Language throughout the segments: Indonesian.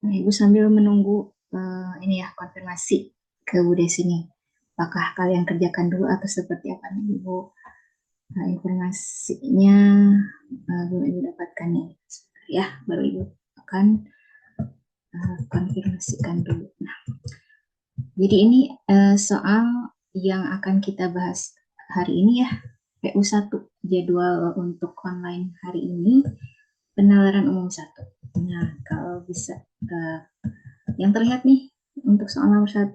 Nah, Ibu sambil menunggu ini ya konfirmasi ke Bu Desi nih. Apakah kalian kerjakan dulu atau seperti apa nih Ibu? Informasinya belum Ibu dapatkan nih. Sebentar ya, baru Ibu akan konfirmasikan dulu. Nah, jadi ini soal yang akan kita bahas hari ini ya, PU1, jadwal untuk online hari ini, penalaran umum 1. Nah, kalau bisa yang terlihat nih untuk soal nomor 1,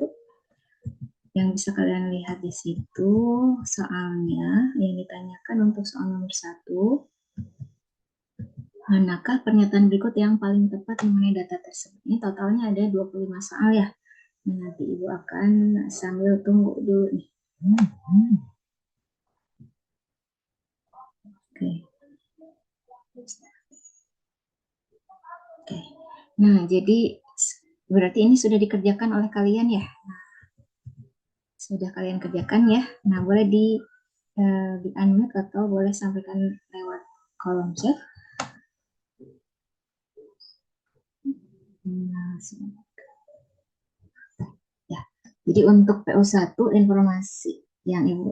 yang bisa kalian lihat di situ soalnya yang ditanyakan untuk soal nomor 1, manakah pernyataan berikut yang paling tepat mengenai data tersebut? Ini totalnya ada 25 soal ya. Nah, nanti Ibu akan sambil tunggu dulu nih. Oke. Oke. Nah, jadi berarti ini sudah dikerjakan oleh kalian ya? Sudah kalian kerjakan ya? Nah, boleh di unmute atau boleh sampaikan lewat kolom chat. Nah, ya. Jadi untuk PU1 informasi yang Ibu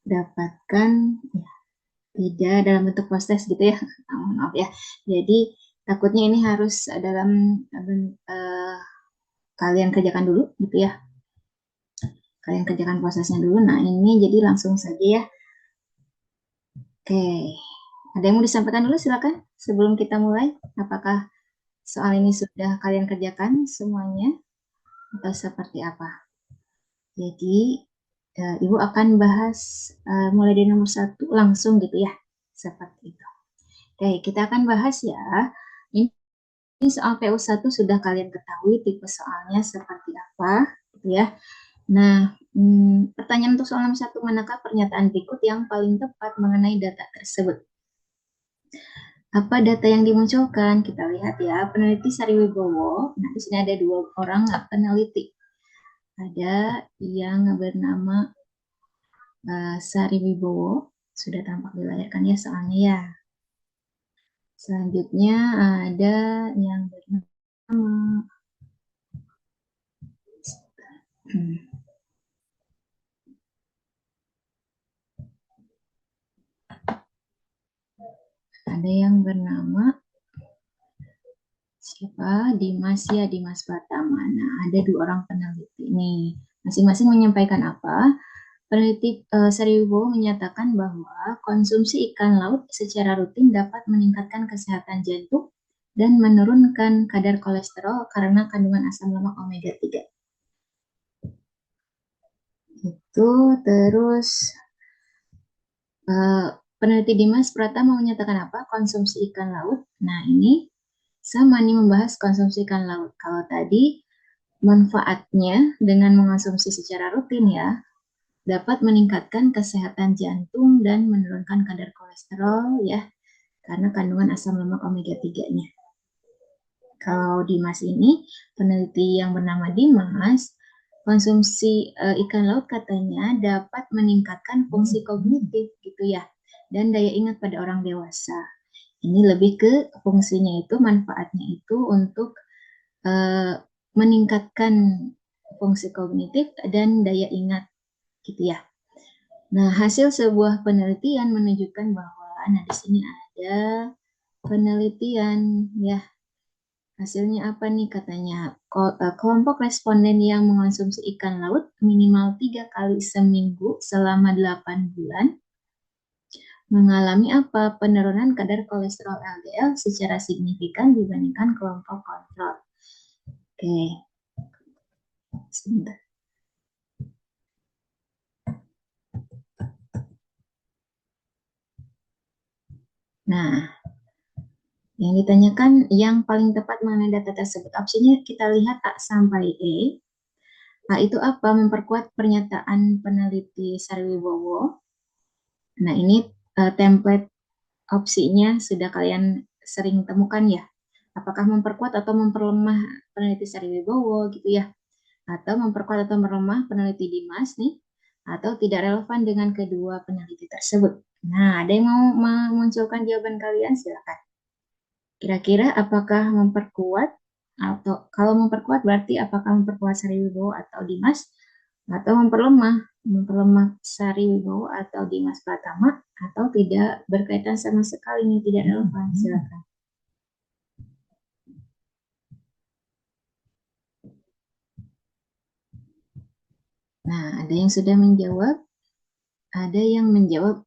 dapatkan ya, tidak dalam bentuk proses gitu ya. Maaf ya. Jadi takutnya ini harus dalam kalian kerjakan dulu gitu ya. Kalian kerjakan prosesnya dulu. Nah, ini jadi langsung saja ya. Oke. Ada yang mau disampaikan dulu silakan sebelum kita mulai. Apakah soal ini sudah kalian kerjakan semuanya atau seperti apa? Jadi Ibu akan bahas mulai dari nomor 1 langsung gitu ya. Seperti itu. Oke, kita akan bahas ya. Ini soal PU1 sudah kalian ketahui tipe soalnya seperti apa gitu ya. Nah, pertanyaan untuk soal nomor 1, manakah pernyataan berikut yang paling tepat mengenai data tersebut? Apa data yang dimunculkan? Kita lihat ya, peneliti Sariwibowo. Nah, di sini ada 2 orang peneliti. Ada yang bernama Sariwibowo, sudah tampak di layar kan ya soalnya ya. Selanjutnya ada yang bernama ada yang bernama siapa? Dimas ya, Dimas Pratama. Nah, ada 2 orang peneliti nih. Masing-masing menyampaikan apa? Peneliti Sariwibowo menyatakan bahwa konsumsi ikan laut secara rutin dapat meningkatkan kesehatan jantung dan menurunkan kadar kolesterol karena kandungan asam lemak omega 3. Itu terus peneliti Dimas Pratama menyatakan apa? Konsumsi ikan laut. Nah, ini sama nih membahas konsumsi ikan laut. Kalau tadi manfaatnya dengan mengonsumsi secara rutin ya, dapat meningkatkan kesehatan jantung dan menurunkan kadar kolesterol ya, karena kandungan asam lemak omega 3-nya. Kalau Dimas ini, peneliti yang bernama Dimas, konsumsi ikan laut katanya dapat meningkatkan fungsi kognitif gitu ya, dan daya ingat pada orang dewasa. Ini lebih ke fungsinya itu, manfaatnya itu untuk meningkatkan fungsi kognitif dan daya ingat gitu ya. Nah, hasil sebuah penelitian menunjukkan bahwa, nah di sini ada penelitian ya. Hasilnya apa nih katanya? Kelompok responden yang mengonsumsi ikan laut minimal 3 kali seminggu selama 8 bulan mengalami apa? Penurunan kadar kolesterol LDL secara signifikan dibandingkan kelompok kontrol. Oke, sebentar. Nah, yang ditanyakan yang paling tepat mengenai data tersebut. Opsinya kita lihat A sampai E. A itu apa? Memperkuat pernyataan peneliti Sarwibowo. Nah, ini template opsinya sudah kalian sering temukan ya. Apakah memperkuat atau memperlemah peneliti Sarwibowo gitu ya. Atau memperkuat atau melemah peneliti Dimas nih. Atau tidak relevan dengan kedua peneliti tersebut. Nah, ada yang mau memunculkan jawaban kalian? Silakan. Kira-kira apakah memperkuat Atau kalau memperkuat berarti apakah memperkuat Sari Wibowo atau Dimas, atau memperlemah Sari Wibowo atau Dimas Pratama, atau tidak berkaitan sama sekali, ini tidak relevan. Silakan. Nah, ada yang sudah menjawab, ada yang menjawab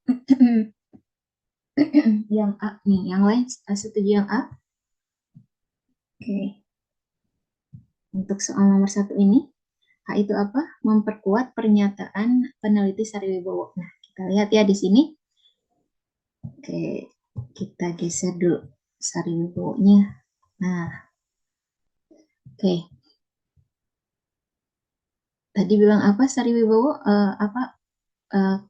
yang A nih, yang lain setuju yang A? Oke. Untuk soal nomor 1 ini, A itu apa? Memperkuat pernyataan peneliti Sari Wibowo. Nah, kita lihat ya di sini. Oke, kita geser dulu Sari Wibowo-nya. Nah, oke. Tadi bilang apa Sari Wibowo?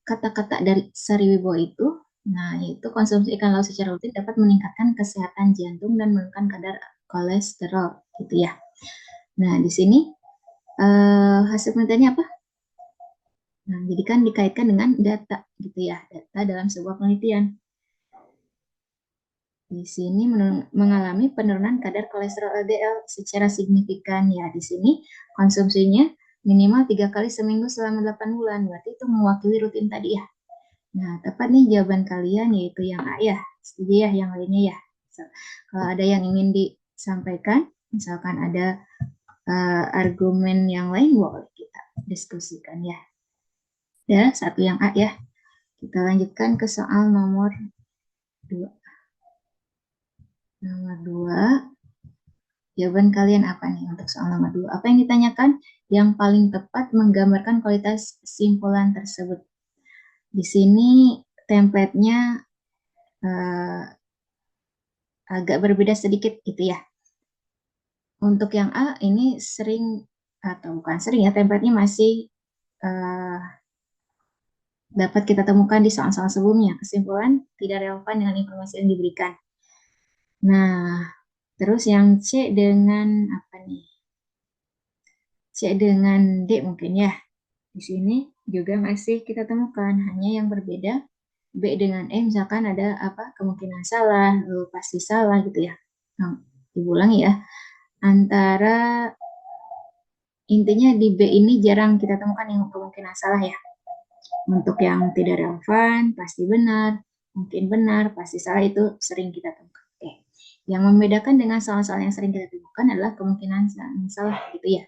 Kata-kata dari Sari Wibowo itu, nah, yaitu konsumsi ikan laut secara rutin dapat meningkatkan kesehatan jantung dan menurunkan kadar kolesterol, gitu ya. Nah, di sini hasil penelitiannya apa? Nah, jadi kan dikaitkan dengan data, gitu ya, data dalam sebuah penelitian. Di sini mengalami penurunan kadar kolesterol LDL secara signifikan ya. Di sini konsumsinya minimal 3 kali seminggu selama 8 bulan. Berarti itu mewakili rutin tadi ya. Nah, tepat nih jawaban kalian yaitu yang A ya. Setuju ya yang lainnya ya. Kalau ada yang ingin disampaikan, misalkan ada argumen yang lain, boleh kita diskusikan ya. Ya, satu yang A ya. Kita lanjutkan ke soal nomor 2. Nomor 2. Jawaban kalian apa nih untuk soal nomor 2? Apa yang ditanyakan? Yang paling tepat menggambarkan kualitas kesimpulan tersebut. Di sini template-nya agak berbeda sedikit gitu ya. Untuk yang A ini sering, atau bukan sering ya, template-nya masih dapat kita temukan di soal-soal sebelumnya. Kesimpulan tidak relevan dengan informasi yang diberikan. Nah, terus yang C dengan apa nih? C dengan D mungkin ya. Di sini juga masih kita temukan, hanya yang berbeda B dengan E, misalkan ada apa kemungkinan salah, lalu pasti salah gitu ya. Nah, diulangi ya. Antara intinya di B ini jarang kita temukan yang kemungkinan salah ya. Untuk yang tidak relevan, pasti benar, mungkin benar, pasti salah itu sering kita temukan. Oke. Yang membedakan dengan soal-soal yang sering kita temukan adalah kemungkinan salah gitu ya.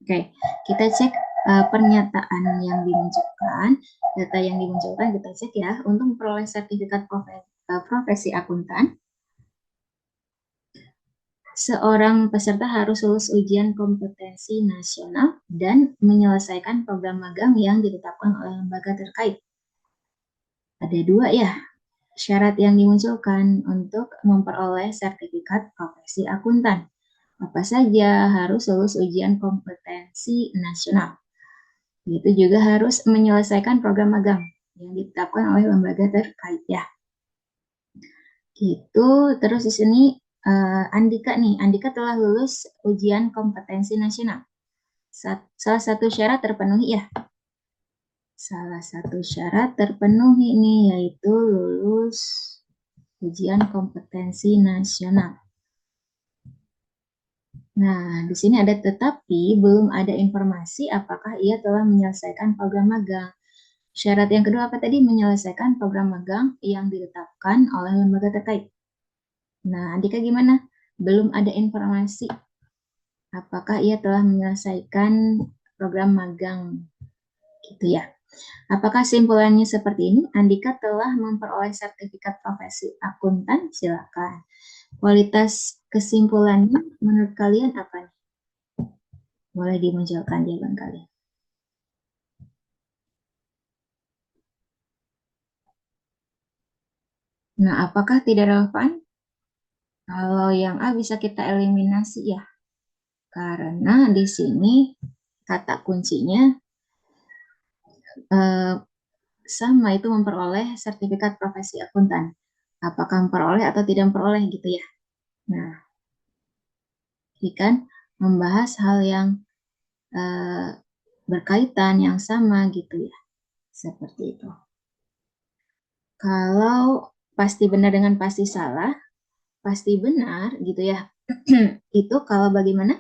Oke, kita cek pernyataan yang dimunculkan, data yang dimunculkan kita cek ya. Untuk memperoleh sertifikat profesi akuntan, seorang peserta harus lulus ujian kompetensi nasional dan menyelesaikan program magang yang ditetapkan oleh lembaga terkait. Ada 2 ya syarat yang dimunculkan untuk memperoleh sertifikat profesi akuntan. Apa saja? Harus lulus ujian kompetensi nasional. Itu juga harus menyelesaikan program magang yang ditetapkan oleh lembaga terkait ya. Gitu. Terus di sini Andika nih, Andika telah lulus ujian kompetensi nasional. Salah satu syarat terpenuhi ya. Salah satu syarat terpenuhi nih yaitu lulus ujian kompetensi nasional. Nah, di sini ada tetapi belum ada informasi apakah ia telah menyelesaikan program magang. Syarat yang kedua apa tadi? Menyelesaikan program magang yang ditetapkan oleh lembaga terkait. Nah, Andika gimana? Belum ada informasi apakah ia telah menyelesaikan program magang gitu ya. Apakah simpulannya seperti ini? Andika telah memperoleh sertifikat profesi akuntan? Silakan. Kualitas kesimpulannya menurut kalian apa nih? Boleh dimunculkan jawaban kalian. Nah, apakah tidak relevan? Kalau yang A bisa kita eliminasi ya. Karena di sini kata kuncinya sama, itu memperoleh sertifikat profesi akuntan. Apakah memperoleh atau tidak memperoleh gitu ya. Nah, ini kan membahas hal yang berkaitan yang sama gitu ya. Seperti itu. Kalau pasti benar dengan pasti salah, pasti benar gitu ya. Itu kalau bagaimana?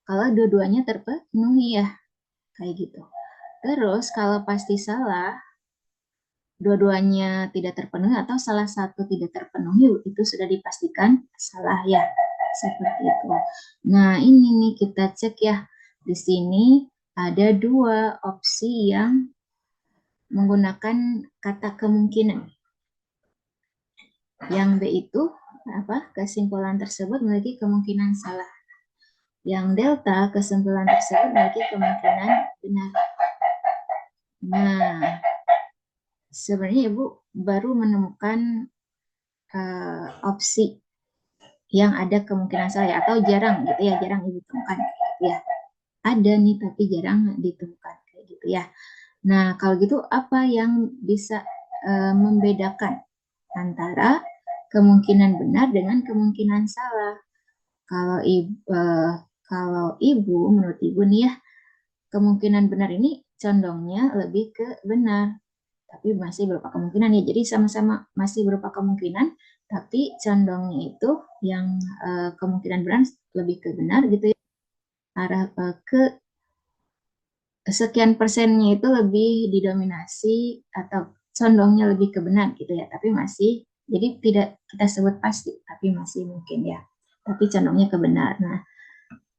Kalau dua-duanya terpenuhi ya, kayak gitu. Terus kalau pasti salah, dua-duanya tidak terpenuhi atau salah satu tidak terpenuhi, itu sudah dipastikan salah ya. Seperti itu. Nah, ini nih kita cek ya. Di sini ada dua opsi yang menggunakan kata kemungkinan. Yang B itu apa? Kesimpulan tersebut memiliki kemungkinan salah. Yang delta, kesimpulan tersebut memiliki kemungkinan benar. Nah, sebenarnya Ibu baru menemukan opsi yang ada kemungkinan salah atau jarang gitu ya, jarang Ibu temukan gitu ya. Ada nih tapi jarang ditemukan kayak gitu ya. Nah, kalau gitu apa yang bisa membedakan antara kemungkinan benar dengan kemungkinan salah? Kalau ibu, menurut ibu nih ya, kemungkinan benar ini condongnya lebih ke benar, tapi masih berupa kemungkinan ya. Jadi sama-sama masih berupa kemungkinan, tapi condongnya itu yang kemungkinan benar lebih ke benar gitu ya. Arah ke sekian persennya itu lebih didominasi atau condongnya lebih ke benar gitu ya. Tapi masih, jadi tidak kita sebut pasti, tapi masih mungkin ya. Tapi condongnya ke benar. Nah,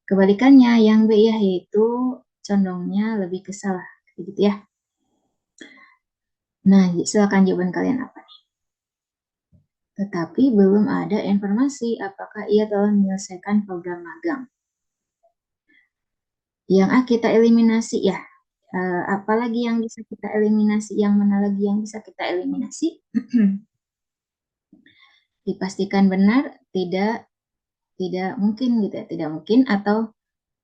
kebalikannya yang B ya, yaitu condongnya lebih ke salah gitu ya. Nah, silakan jawaban kalian apa nih? Tetapi belum ada informasi apakah ia telah menyelesaikan program magang. Yang A kita eliminasi ya. Apalagi yang bisa kita eliminasi? Yang mana lagi yang bisa kita eliminasi? Dipastikan benar, tidak mungkin gitu ya, tidak mungkin atau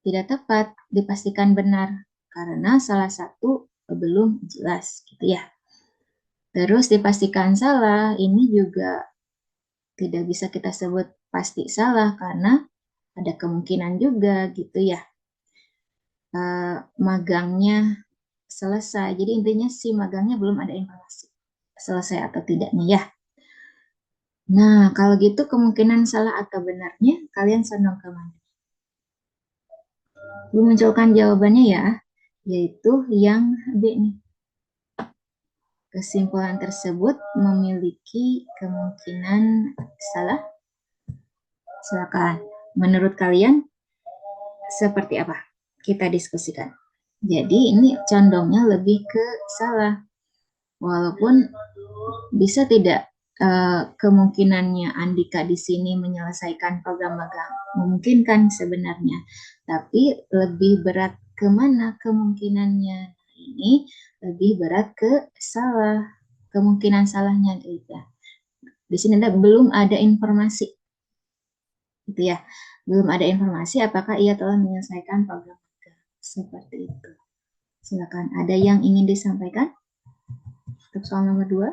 tidak tepat. Dipastikan benar karena salah satu belum jelas gitu ya. Terus dipastikan salah, ini juga tidak bisa kita sebut pasti salah karena ada kemungkinan juga gitu ya. Magangnya selesai. Jadi intinya si magangnya belum ada informasi selesai atau tidaknya ya. Nah, kalau gitu kemungkinan salah atau benarnya kalian condong ke mana? Munculkan jawabannya ya, yaitu yang B nih. Kesimpulan tersebut memiliki kemungkinan salah. Silakan. Menurut kalian seperti apa? Kita diskusikan. Jadi ini condongnya lebih ke salah. Walaupun bisa tidak kemungkinannya Andika di sini menyelesaikan program magang. Memungkinkan sebenarnya. Tapi lebih berat kemana kemungkinannya? Ini lebih berat ke salah. Kemungkinan salahnya gitu ya. Di sini belum ada informasi gitu ya. Belum ada informasi apakah ia telah menyelesaikan program magang. Seperti itu. Silakan. Ada yang ingin disampaikan untuk soal nomor 2?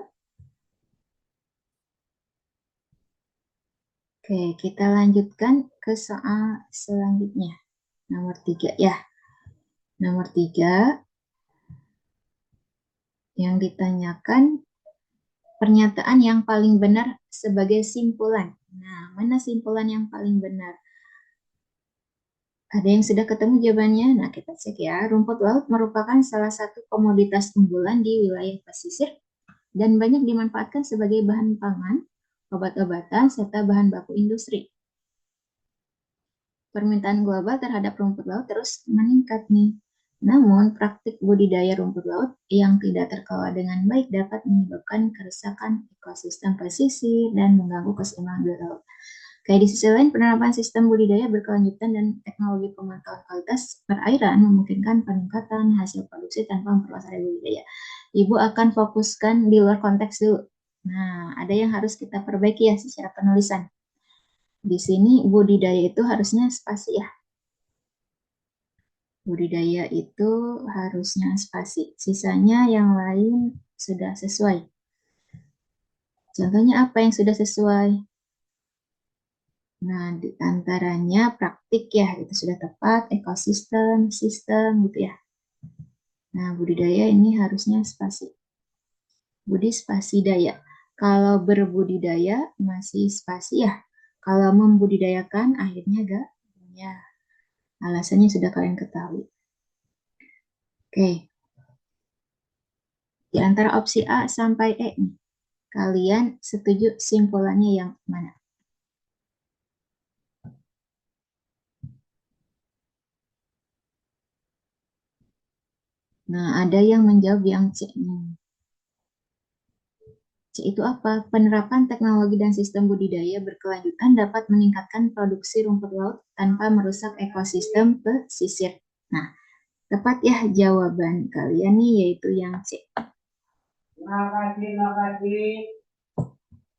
Oke, kita lanjutkan ke soal selanjutnya. Nomor 3 ya. Nomor 3 yang ditanyakan pernyataan yang paling benar sebagai simpulan. Nah, mana simpulan yang paling benar? Ada yang sudah ketemu jawabannya? Nah, kita cek ya. Rumput laut merupakan salah satu komoditas unggulan di wilayah pesisir dan banyak dimanfaatkan sebagai bahan pangan, obat-obatan, serta bahan baku industri. Permintaan global terhadap rumput laut terus meningkat nih. Namun, praktik budidaya rumput laut yang tidak terkelola dengan baik dapat menyebabkan kerusakan ekosistem pesisir dan mengganggu keseimbangan biota laut. Kayak di sisi lain, penerapan sistem budidaya berkelanjutan dan teknologi pemantauan kualitas perairan memungkinkan peningkatan hasil produksi tanpa memperluas area budidaya. Ibu akan fokuskan di luar konteks dulu. Nah, ada yang harus kita perbaiki ya secara penulisan. Di sini budidaya itu harusnya spasi ya. Budidaya itu harusnya spasi. Sisanya yang lain sudah sesuai. Contohnya apa yang sudah sesuai? Nah, di antaranya praktik ya, itu sudah tepat, ekosistem, sistem gitu ya. Nah, budidaya ini harusnya spasi. Budi spasi daya. Kalau berbudidaya masih spasi ya. Kalau membudidayakan akhirnya gak ya. Alasannya sudah kalian ketahui. Oke. Di antara opsi A sampai E nih, kalian setuju simpulannya yang mana? Nah, ada yang menjawab yang C. C itu apa? Penerapan teknologi dan sistem budidaya berkelanjutan dapat meningkatkan produksi rumput laut tanpa merusak ekosistem pesisir. Nah, tepat ya jawaban kalian nih yaitu yang C. Terima kasih.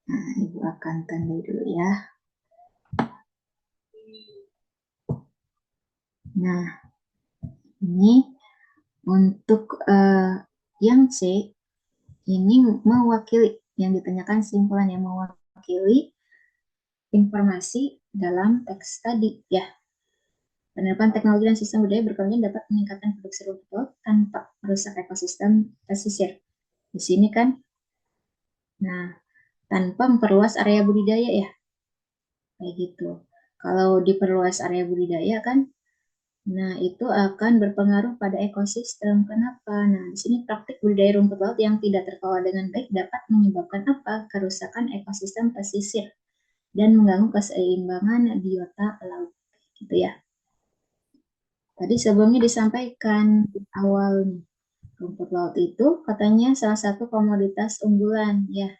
Nah, Ibu akan tanda dulu ya. Nah, ini untuk yang C, ini mewakili, yang ditanyakan simpulan yang mewakili informasi dalam teks tadi ya. Penerapan teknologi dan sistem budaya berkelanjutan dapat meningkatkan produksi rumput laut tanpa merusak ekosistem pesisir. Di sini kan, nah, tanpa memperluas area budidaya ya, kayak gitu. Kalau diperluas area budidaya kan, nah itu akan berpengaruh pada ekosistem. Kenapa? Nah, di sini praktik budidaya rumput laut yang tidak terkelola dengan baik dapat menyebabkan apa? Kerusakan ekosistem pesisir dan mengganggu keseimbangan biota laut. Gitu ya. Tadi sebelumnya disampaikan di awal nih, rumput laut itu katanya salah satu komoditas unggulan ya.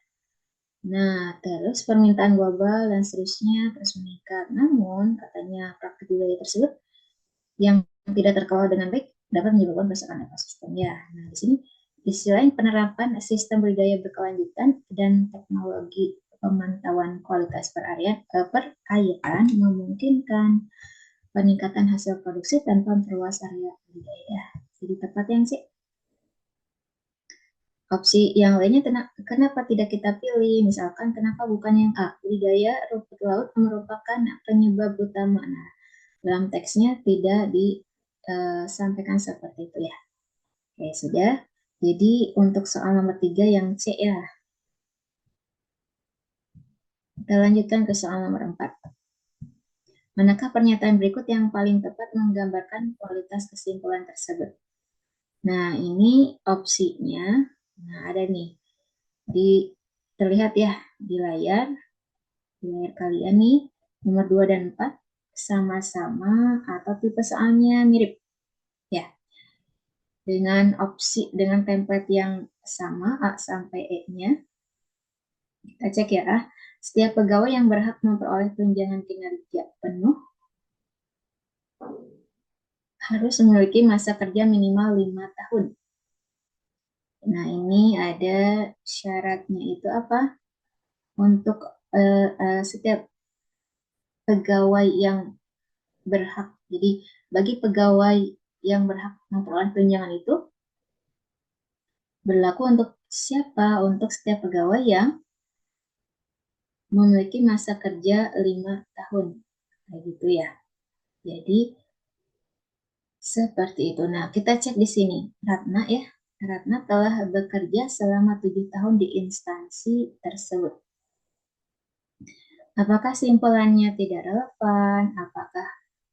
Nah, terus permintaan global dan seterusnya terus meningkat. Namun, katanya praktik budaya tersebut yang tidak terkelola dengan baik dapat menyebabkan kerusakan ekosistem ya. Nah, di sini di sisi lain penerapan sistem budidaya berkelanjutan dan teknologi pemantauan kualitas perairan memungkinkan peningkatan hasil produksi tanpa memperluas area budidaya. Jadi tepat yang sih. Opsi yang lainnya kenapa tidak kita pilih? Misalkan kenapa bukan yang A? Budidaya rumput laut merupakan penyebab utama. Nah, dalam teksnya tidak disampaikan seperti itu ya. Oke, sudah. Jadi untuk soal nomor 3 yang C ya. Kita lanjutkan ke soal nomor 4. Manakah pernyataan berikut yang paling tepat menggambarkan kualitas kesimpulan tersebut? Nah, ini opsinya. Nah, ada nih. Terlihat ya di layar kalian nih, nomor 2 dan 4 sama-sama atau tipe soalnya mirip. Ya, dengan template yang sama A sampai E-nya. Kita cek ya, setiap pegawai yang berhak memperoleh tunjangan kinerja penuh harus memiliki masa kerja minimal 5 tahun. Nah, ini ada syaratnya itu apa? Untuk setiap pegawai yang berhak. Jadi, bagi pegawai yang berhak memperoleh tunjangan itu berlaku untuk siapa? Untuk setiap pegawai yang memiliki masa kerja 5 tahun. Kayak gitu ya. Jadi, seperti itu. Nah, kita cek di sini. Ratna ya. Ratna telah bekerja selama 7 tahun di instansi tersebut. Apakah simpulannya tidak relevan? Apakah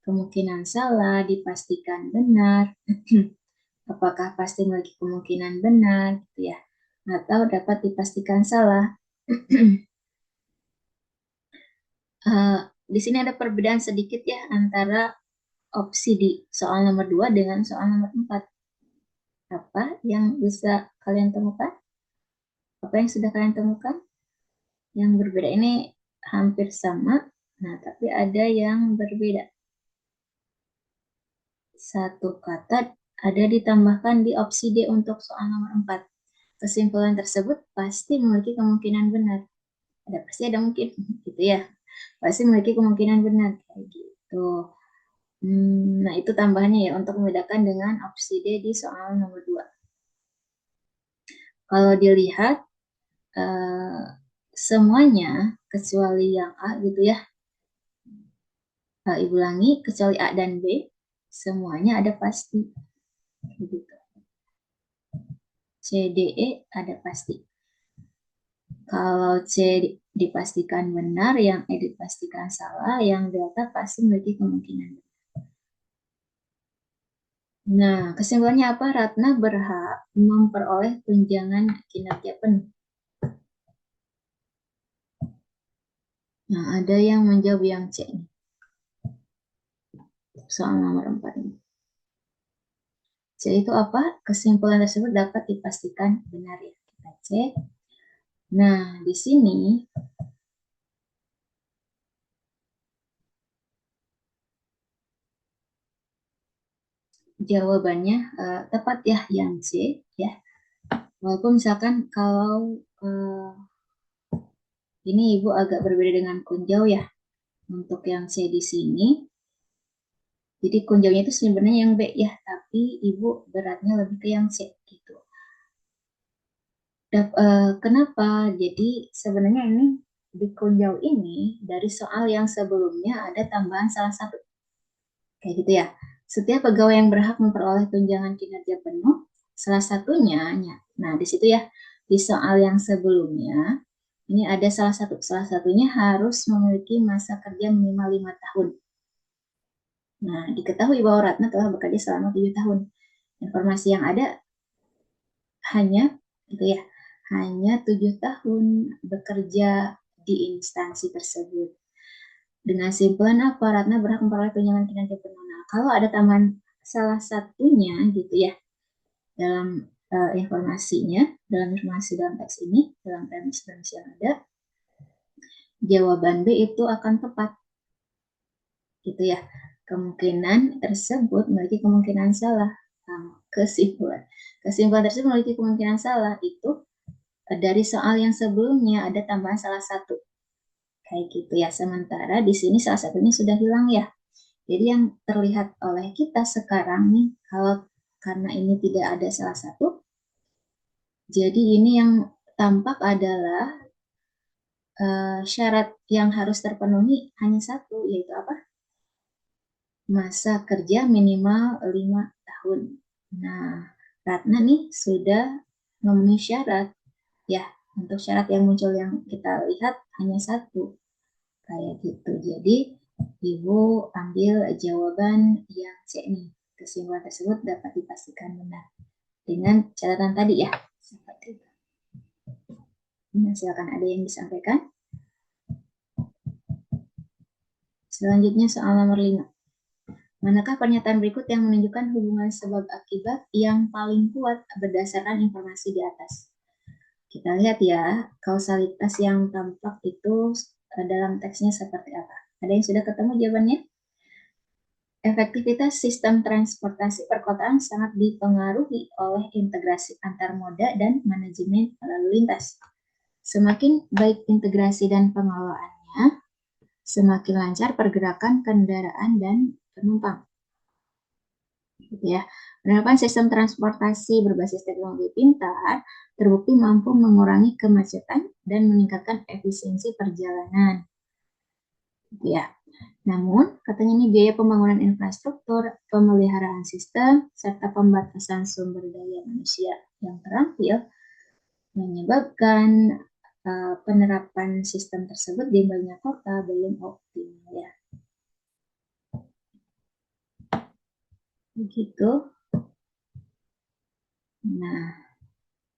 kemungkinan salah? Dipastikan benar? Apakah pasti memiliki kemungkinan benar? Gitu ya. Atau dapat dipastikan salah? Di sini ada perbedaan sedikit ya antara opsi di soal nomor 2 dengan soal nomor 4. Apa yang bisa kalian temukan? Apa yang sudah kalian temukan? Yang berbeda ini hampir sama, nah tapi ada yang berbeda. Satu kata ada ditambahkan di opsi D untuk soal nomor 4. Kesimpulan tersebut pasti memiliki kemungkinan benar. Ada pasti ada mungkin, gitu ya. Pasti memiliki kemungkinan benar, kayak gitu. Nah, itu tambahannya ya untuk membedakan dengan opsi D di soal nomor 2. Kalau dilihat, semuanya kecuali yang A gitu ya. Ibu ulangi, kecuali A dan B, semuanya ada pasti. Gitu. C, D, E ada pasti. Kalau C dipastikan benar, yang E dipastikan salah, yang delta pasti memiliki kemungkinan. Nah, kesimpulannya apa? Ratna berhak memperoleh tunjangan kinerja penuh. Nah, ada yang menjawab yang C nih. Soal nomor 4 ini. C itu apa? Kesimpulan tersebut dapat dipastikan benar ya. Kita cek. Nah, di sini jawabannya tepat ya yang C ya. Walaupun misalkan kalau ini Ibu agak berbeda dengan kunjau ya. Untuk yang C di sini. Jadi kunjaunya itu sebenarnya yang B ya, tapi Ibu beratnya lebih ke yang C gitu. Kenapa? Jadi sebenarnya ini di kunjau ini dari soal yang sebelumnya ada tambahan salah satu. Kayak gitu ya. Setiap pegawai yang berhak memperoleh tunjangan kinerja penuh, salah satunya, nah di situ ya, di soal yang sebelumnya, ini ada salah satu. Salah satunya harus memiliki masa kerja minimal 5 tahun. Nah, diketahui bahwa Ratna telah bekerja selama 7 tahun. Informasi yang ada hanya, gitu ya, hanya 7 tahun bekerja di instansi tersebut. Dengan simpulan apa? Ratna berhak memperoleh tunjangan kinerja penuh. Nah, kalau ada tambahan salah satunya gitu ya dalam informasinya, dalam informasi dalam teks ini, dalam premis-premis yang ada, jawaban B itu akan tepat. Gitu ya. Kemungkinan tersebut memiliki kemungkinan salah. Kesimpulan. Kesimpulan tersebut memiliki kemungkinan salah itu dari soal yang sebelumnya ada tambahan salah satu. Kayak gitu ya. Sementara di sini salah satunya sudah hilang ya. Jadi yang terlihat oleh kita sekarang nih, kalau karena ini tidak ada salah satu, jadi ini yang tampak adalah syarat yang harus terpenuhi hanya satu, yaitu apa? Masa kerja minimal 5 tahun. Nah, Ratna nih sudah memenuhi syarat. Ya, untuk syarat yang muncul yang kita lihat hanya satu. Kayak gitu. Jadi, Ibu ambil jawaban yang C nih. Kesimpulan tersebut dapat dipastikan benar. Dengan catatan tadi ya. Seperti itu. Nah, silakan ada yang disampaikan. Selanjutnya soal nomor 5. Manakah pernyataan berikut yang menunjukkan hubungan sebab akibat yang paling kuat berdasarkan informasi di atas? Kita lihat ya, kausalitas yang tampak itu dalam teksnya seperti apa. Ada yang sudah ketemu jawabannya? Efektivitas sistem transportasi perkotaan sangat dipengaruhi oleh integrasi antar moda dan manajemen lalu lintas. Semakin baik integrasi dan pengelolaannya, semakin lancar pergerakan kendaraan dan penumpang. Gitu ya. Penerapan sistem transportasi berbasis teknologi pintar terbukti mampu mengurangi kemacetan dan meningkatkan efisiensi perjalanan. Gitu ya. Namun, katanya ini biaya pembangunan infrastruktur, pemeliharaan sistem, serta pembatasan sumber daya manusia yang terampil menyebabkan penerapan sistem tersebut di banyak kota belum optimal ya. Begitu. Nah,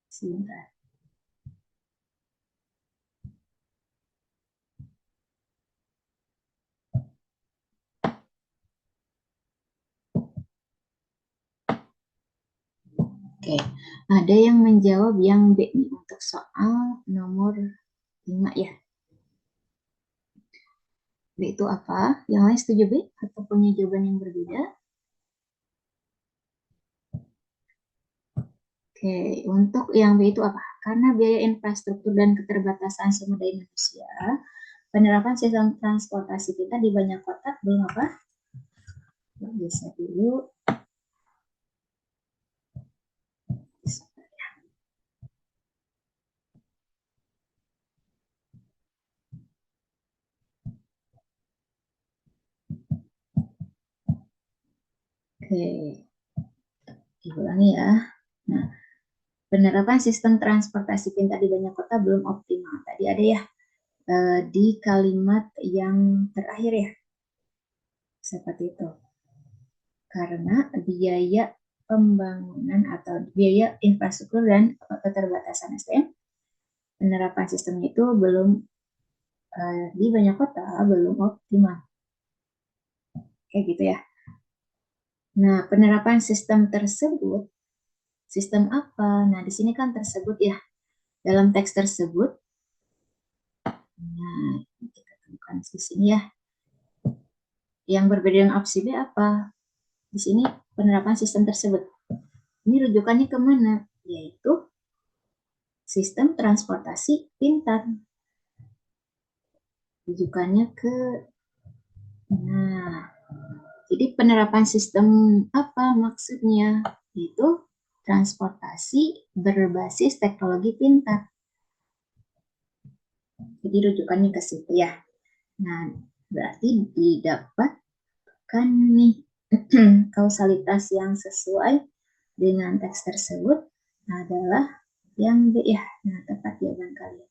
sebentar. Oke, ada yang menjawab yang B nih untuk soal nomor 5 ya. B itu apa? Yang lain setuju B atau punya jawaban yang berbeda? Oke, untuk yang B itu apa? Karena biaya infrastruktur dan keterbatasan sumber daya manusia, penerapan sistem transportasi kita di banyak kota belum apa? Bisa dulu. Oke, diulangi ya. Nah, penerapan sistem transportasi pintar di banyak kota belum optimal. Tadi ada ya di kalimat yang terakhir ya, seperti itu. Karena biaya pembangunan atau biaya infrastruktur dan keterbatasan SDM, penerapan sistemnya itu belum di banyak kota belum optimal. Kayak gitu ya. Nah, penerapan sistem tersebut, sistem apa? Nah, di sini kan tersebut ya. Dalam teks tersebut, nah, kita temukan di sini ya. Yang berbeda dengan opsi B apa? Di sini penerapan sistem tersebut. Ini rujukannya kemana? Yaitu sistem transportasi pintar. Rujukannya ke, nah, jadi penerapan sistem apa maksudnya? Yaitu transportasi berbasis teknologi pintar. Jadi rujukannya ke situ ya. Nah, berarti didapatkan nih kausalitas yang sesuai dengan teks tersebut adalah yang B ya. Nah, tepat jawaban kalian.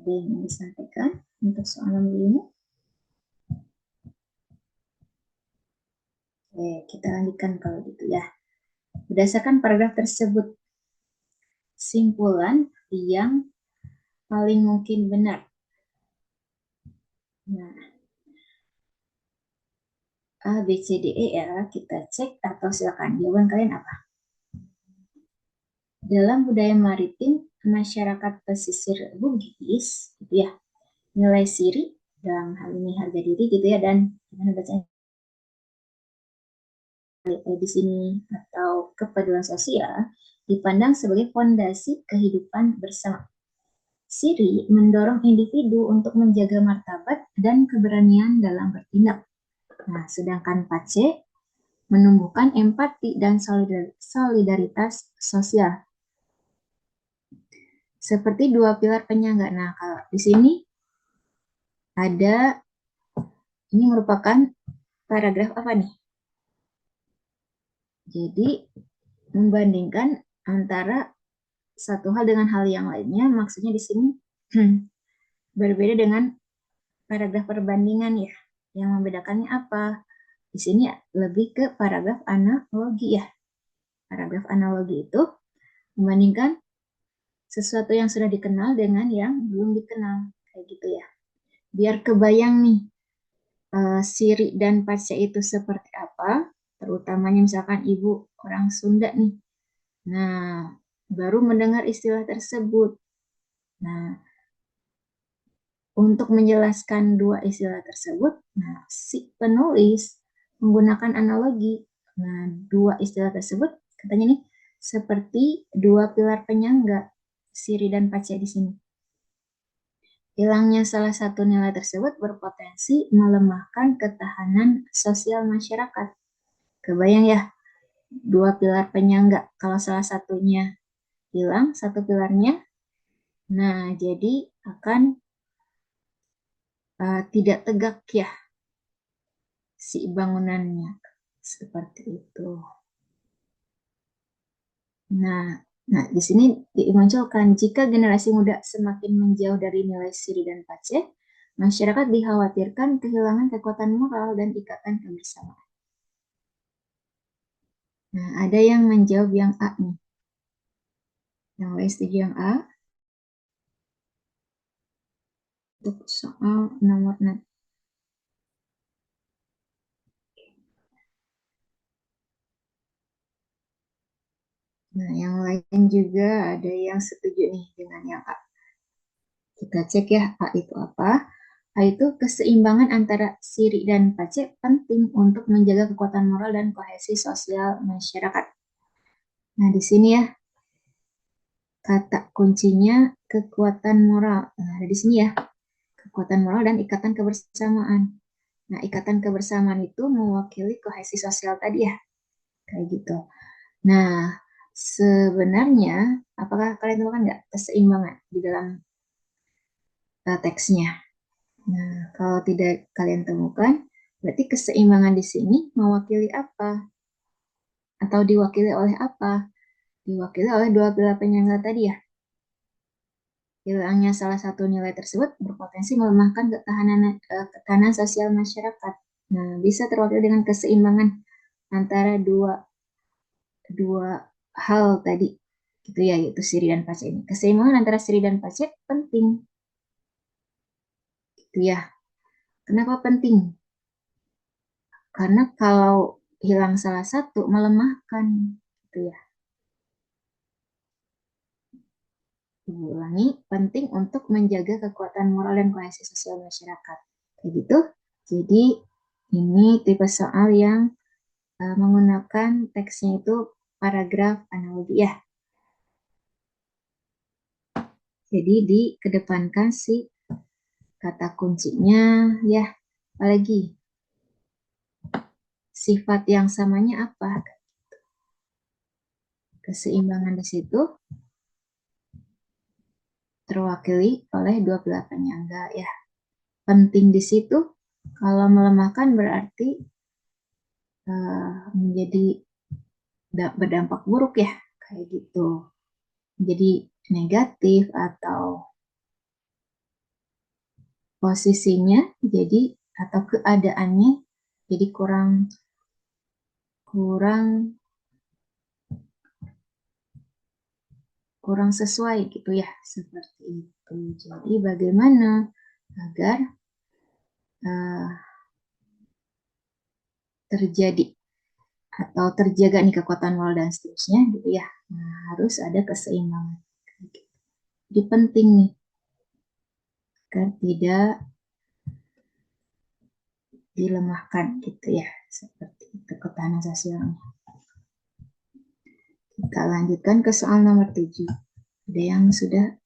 Ada yang mau disampaikan untuk soal nomor ini? Oke, kita lanjutkan kalau gitu ya. Berdasarkan paragraf tersebut, simpulan yang paling mungkin benar. Nah, A, B, C, D, E ya, kita cek atau silakan. Jawaban kalian apa? Dalam budaya maritim, masyarakat pesisir Bugis, gitu ya, nilai siri, dalam hal ini harga diri gitu ya, dan gimana bacanya di sini atau kepedulian sosial dipandang sebagai fondasi kehidupan bersama. Siri mendorong individu untuk menjaga martabat dan keberanian dalam bertindak. Nah, sedangkan Pace menumbuhkan empati dan solidaritas sosial. Seperti dua pilar penyangga. Nah, kalau di sini ada, ini merupakan paragraf apa nih? Jadi, membandingkan antara satu hal dengan hal yang lainnya, maksudnya di sini berbeda dengan paragraf perbandingan ya. Yang membedakannya apa? Di sini lebih ke paragraf analogi ya. Paragraf analogi itu membandingkan sesuatu yang sudah dikenal dengan yang belum dikenal. Kayak gitu ya. Biar kebayang nih, Siri dan Pace itu seperti apa, terutamanya misalkan ibu orang Sunda nih. Nah, baru mendengar istilah tersebut. Nah, untuk menjelaskan dua istilah tersebut, nah, si penulis menggunakan analogi. Nah, dua istilah tersebut katanya nih seperti dua pilar penyangga, Siri dan Pace di sini. Hilangnya salah satu nilai tersebut berpotensi melemahkan ketahanan sosial masyarakat. Kebayang ya, dua pilar penyangga. Kalau salah satunya hilang, satu pilarnya, nah jadi akan tidak tegak ya si bangunannya. Seperti itu. Nah, di sini dimunculkan jika generasi muda semakin menjauh dari nilai Siri dan Pace, masyarakat dikhawatirkan kehilangan kekuatan moral dan ikatan kebersamaan. Nah, ada yang menjawab yang A nih. Yang lain setuju yang A. Untuk soal nomor 6. Nah, yang lain juga ada yang setuju nih dengan yang A. Kita cek ya, A itu apa? A itu keseimbangan antara Siri dan Pace penting untuk menjaga kekuatan moral dan kohesi sosial masyarakat. Nah, di sini ya, kata kuncinya kekuatan moral. Nah, ada di sini ya, kekuatan moral dan ikatan kebersamaan. Nah, ikatan kebersamaan itu mewakili kohesi sosial tadi ya, kayak gitu. Nah, sebenarnya, apakah kalian temukan nggak keseimbangan di dalam teksnya. Nah, kalau tidak kalian temukan, berarti keseimbangan di sini mewakili apa? Atau diwakili oleh apa? Diwakili oleh dua pilar penyangga tadi ya. Hilangnya salah satu nilai tersebut berpotensi melemahkan ketahanan sosial masyarakat. Nah, bisa terwakili dengan keseimbangan antara dua hal tadi, gitu ya, yaitu siri dan pacek ini. Keseimbangan antara siri dan pacek penting, gitu ya. Kenapa penting? Karena kalau hilang salah satu melemahkan, gitu ya. Ulangi, penting untuk menjaga kekuatan moral dan kohesi sosial masyarakat. Kayak gitu. Jadi ini tipe soal yang menggunakan teksnya itu paragraf analogi ya. Jadi dikedepankan si kata kuncinya ya. Apalagi sifat yang samanya apa? Keseimbangan di situ terwakili oleh dua pilar penyangga ya. Penting di situ kalau melemahkan berarti menjadi berdampak buruk ya, kayak gitu. Jadi negatif atau posisinya jadi atau keadaannya jadi kurang kurang kurang sesuai gitu ya, seperti itu. Jadi bagaimana agar uh, terjadi atau terjaga nih kekuatan moral dan seterusnya gitu ya. Nah, harus ada keseimbangan. Jadi penting nih agar tidak dilemahkan gitu ya, seperti itu ketahanan sosialnya. Kita lanjutkan ke soal nomor 7. Ada yang sudah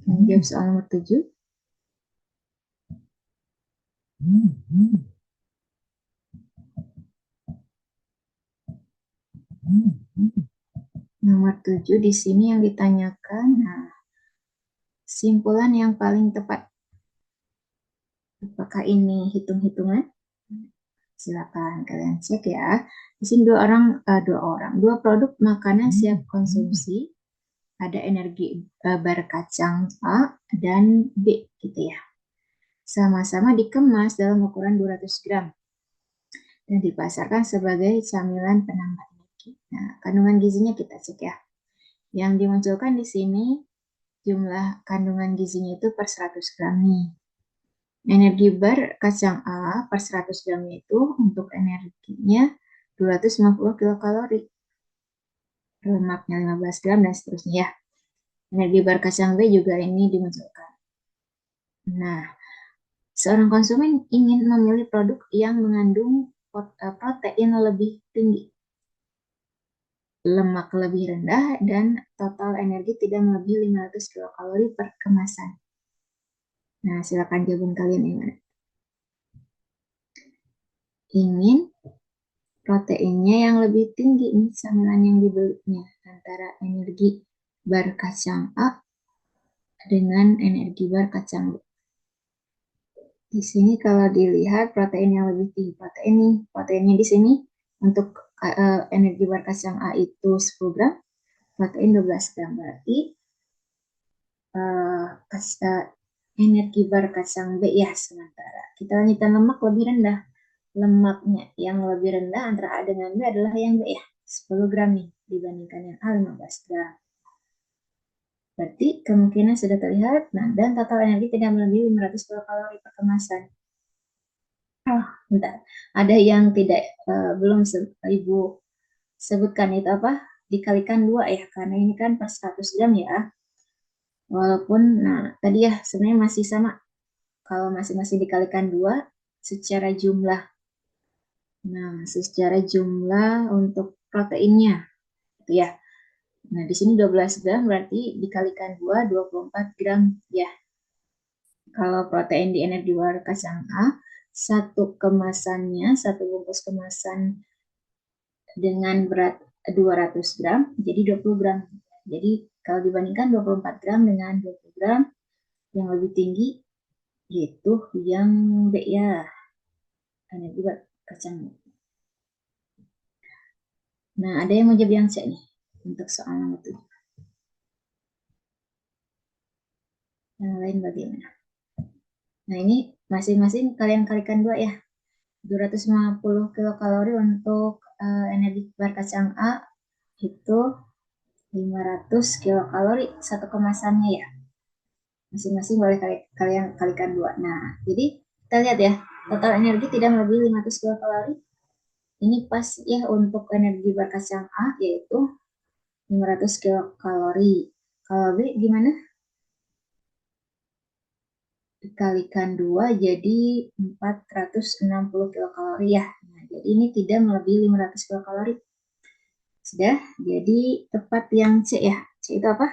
menjawab soal nomor 7? Nomor 7 di sini yang ditanyakan, nah, simpulan yang paling tepat. Apakah ini hitung-hitungan? Silakan kalian cek ya. Di sini dua produk makanan siap konsumsi. Ada energi berkacang A dan B gitu ya. Sama-sama dikemas dalam ukuran 200 gram dan dipasarkan sebagai camilan penambah energi. Nah, kandungan gizinya kita cek ya. Yang dimunculkan di sini jumlah kandungan gizinya itu per 100 gram nih. Energi bar kacang A per 100 gram itu untuk energinya 250 kilokalori. Lemaknya 15 gram dan seterusnya ya. Energi bar kacang B juga ini dimunculkan. Nah, seorang konsumen ingin memilih produk yang mengandung protein lebih tinggi, lemak lebih rendah, dan total energi tidak melebihi 500 kilokalori per kemasan. Nah, silakan jawaban kalian yang mana. Ingin proteinnya yang lebih tinggi nih camilan yang dibelinya antara energi bar kacang A dengan energi bar kacang B. Di sini kalau dilihat protein yang lebih tinggi, proteinnya di sini untuk energi bar kacang A itu 10 gram, protein 12 gram. Berarti energi bar kacang B ya sementara. Kita lanjutkan lemak lebih rendah. Lemaknya yang lebih rendah antara A dengan B adalah yang B ya, 10 gram nih dibandingkan yang A 15 gram. Berarti kemungkinan sudah terlihat, nah dan total energi tidak melebihi 500 kilokalori per kemasan. Oh, bentar. Ada yang tidak belum Ibu sebutkan itu apa? Dikalikan 2 ya, karena ini kan per 100 gram ya. Walaupun, nah tadi ya sebenarnya masih sama. Kalau masing-masing dikalikan 2 secara jumlah. Nah, secara jumlah untuk proteinnya, gitu ya. Nah, di sini 12 gram berarti dikalikan 2, 24 gram ya. Kalau protein di energi bar kacang A, satu bungkus kemasan dengan berat 200 gram, jadi 20 gram. Jadi kalau dibandingkan 24 gram dengan 20 gram, yang lebih tinggi Yaitu yang B ya, energi berkacang. Nah, ada yang mau jawab yang C nih untuk soal nomor 7. Yang lain bagaimana? Nah, ini masing-masing kalian kalikan 2 ya. 250 kilokalori untuk energi berkacang A itu 500 kilokalori satu kemasannya ya. Masing-masing boleh kalian kalikan 2. Nah, jadi kita lihat ya, total energi tidak melebihi 500 kilokalori. Ini pas ya untuk energi berkacang A yaitu 500 kilokalori. Kalau B gimana? Dikalikan 2 jadi 460 kilokalori ya. Nah, jadi ini tidak melebihi 500 kilokalori. Sudah, jadi tepat yang C ya. C itu apa?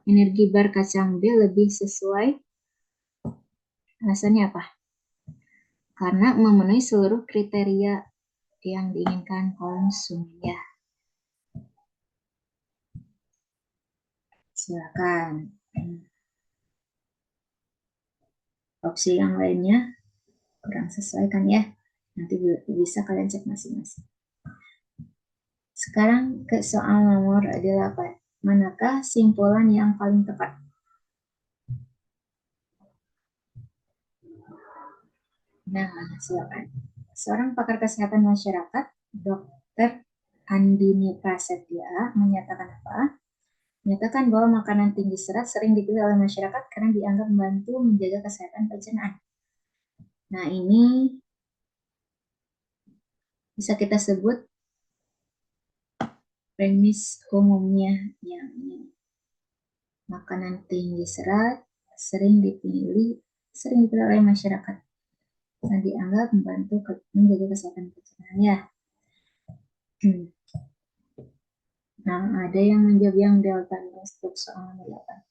Energi berkacang B lebih sesuai. Alasannya apa? Karena memenuhi seluruh kriteria yang diinginkan konsumen ya. Silakan. Opsi yang lainnya kurang sesuai kan ya. Nanti bisa kalian cek masing-masing. Sekarang ke soal nomor 8. Manakah simpulan yang paling tepat? Nah, silakan. Seorang pakar kesehatan masyarakat, Dr. Andini Prasetya, menyatakan apa? Menyatakan bahwa makanan tinggi serat sering dipilih oleh masyarakat karena dianggap membantu menjaga kesehatan pencernaan. Nah, ini bisa kita sebut premis umumnya yang ini. Makanan tinggi serat sering dipilih oleh masyarakat karena dianggap membantu menjaga kesehatan pencernaan ya. Nah, ada yang menjawab yang delta untuk soal 8.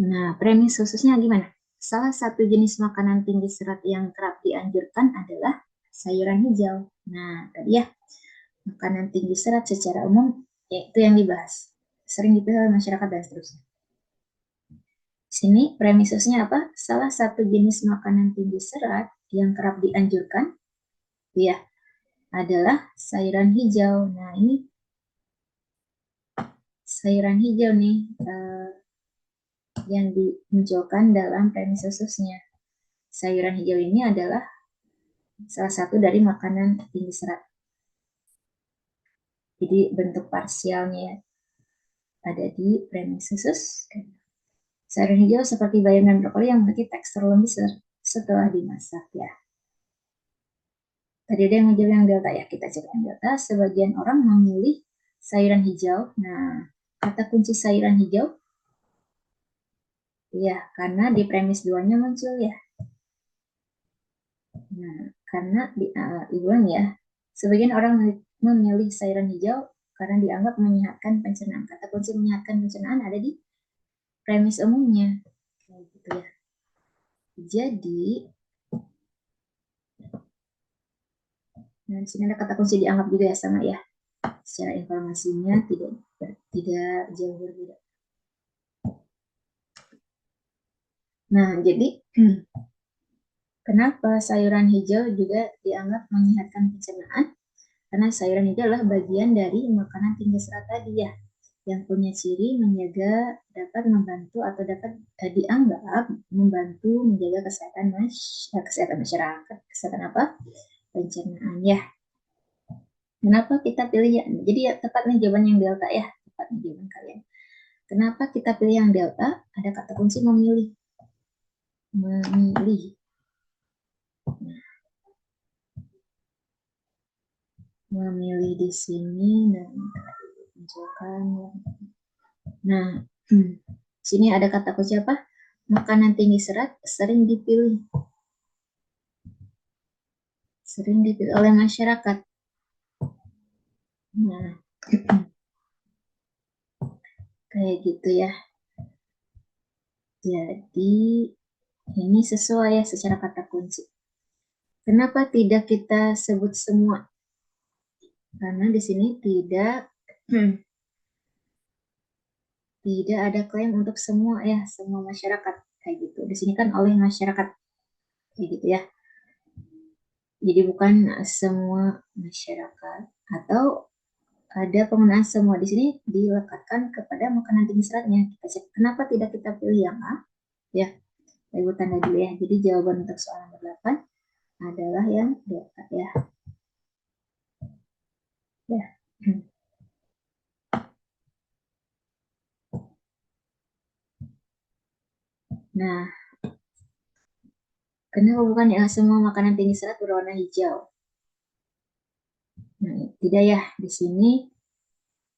Nah, premis khususnya gimana? Salah satu jenis makanan tinggi serat yang kerap dianjurkan adalah sayuran hijau. Nah, tadi ya, makanan tinggi serat secara umum, yaitu yang dibahas. Sering dipilih oleh masyarakat dan seterusnya. Sini premisnya apa? Salah satu jenis makanan tinggi serat yang kerap dianjurkan, ya, adalah sayuran hijau. Nah, ini sayuran hijau nih, yang dimunculkan dalam premis khususnya. Sayuran hijau ini adalah salah satu dari makanan tinggi serat. Jadi bentuk parsialnya ada di premis khusus. Sayuran hijau seperti bayam dan brokoli yang memiliki tekstur lembut setelah dimasak ya. Tadi ada yang menjawab yang delta ya. Kita cek yang delta. Sebagian orang memilih sayuran hijau. Nah, kata kunci sayuran hijau ya, karena di premis 2-nya muncul ya. Nah, karena diulang ya, sebagian orang memilih sayuran hijau karena dianggap menyehatkan pencernaan. Kata kunci menyehatkan pencernaan ada di premis umumnya. Kayak gitu ya. Jadi, nah di sini ada kata kunci dianggap juga ya, sama ya. Secara informasinya tidak jauh berbeda. Nah, jadi kenapa sayuran hijau juga dianggap menyehatkan pencernaan? Karena sayuran hijau adalah bagian dari makanan tinggi serat tadi ya, yang punya ciri menjaga, dapat membantu atau dapat dianggap membantu menjaga kesehatan masyarakat. Kesehatan apa? Pencernaan ya. Kenapa kita pilih ya? Jadi ya tepat nih jawaban yang delta ya, tepat nih jawaban kalian. Kenapa kita pilih yang delta? Ada kata kunci memilih. Memilih. Memilih di sini dan munculkan. Nah, sini ada kata kunci apa? Makanan tinggi serat sering dipilih. Sering dipilih oleh masyarakat. Nah, kayak gitu ya. Jadi, ini sesuai ya secara kata kunci. Kenapa tidak kita sebut semua? Karena di sini tidak Tidak ada klaim untuk semua ya, semua masyarakat kayak gitu. Di sini kan oleh masyarakat kayak gitu ya. Jadi bukan semua masyarakat atau ada penggunaan semua di sini dilekatkan kepada makanan tinggi seratnya. Kita cek kenapa tidak kita pilih yang A ya. Ibu tanda dulu ya. Jadi jawaban untuk soal nomor 8 adalah yang delta ya. Ya. Nah, kenapa bukan ya semua makanan tinggi serat berwarna hijau? Nah, tidak ya. Di sini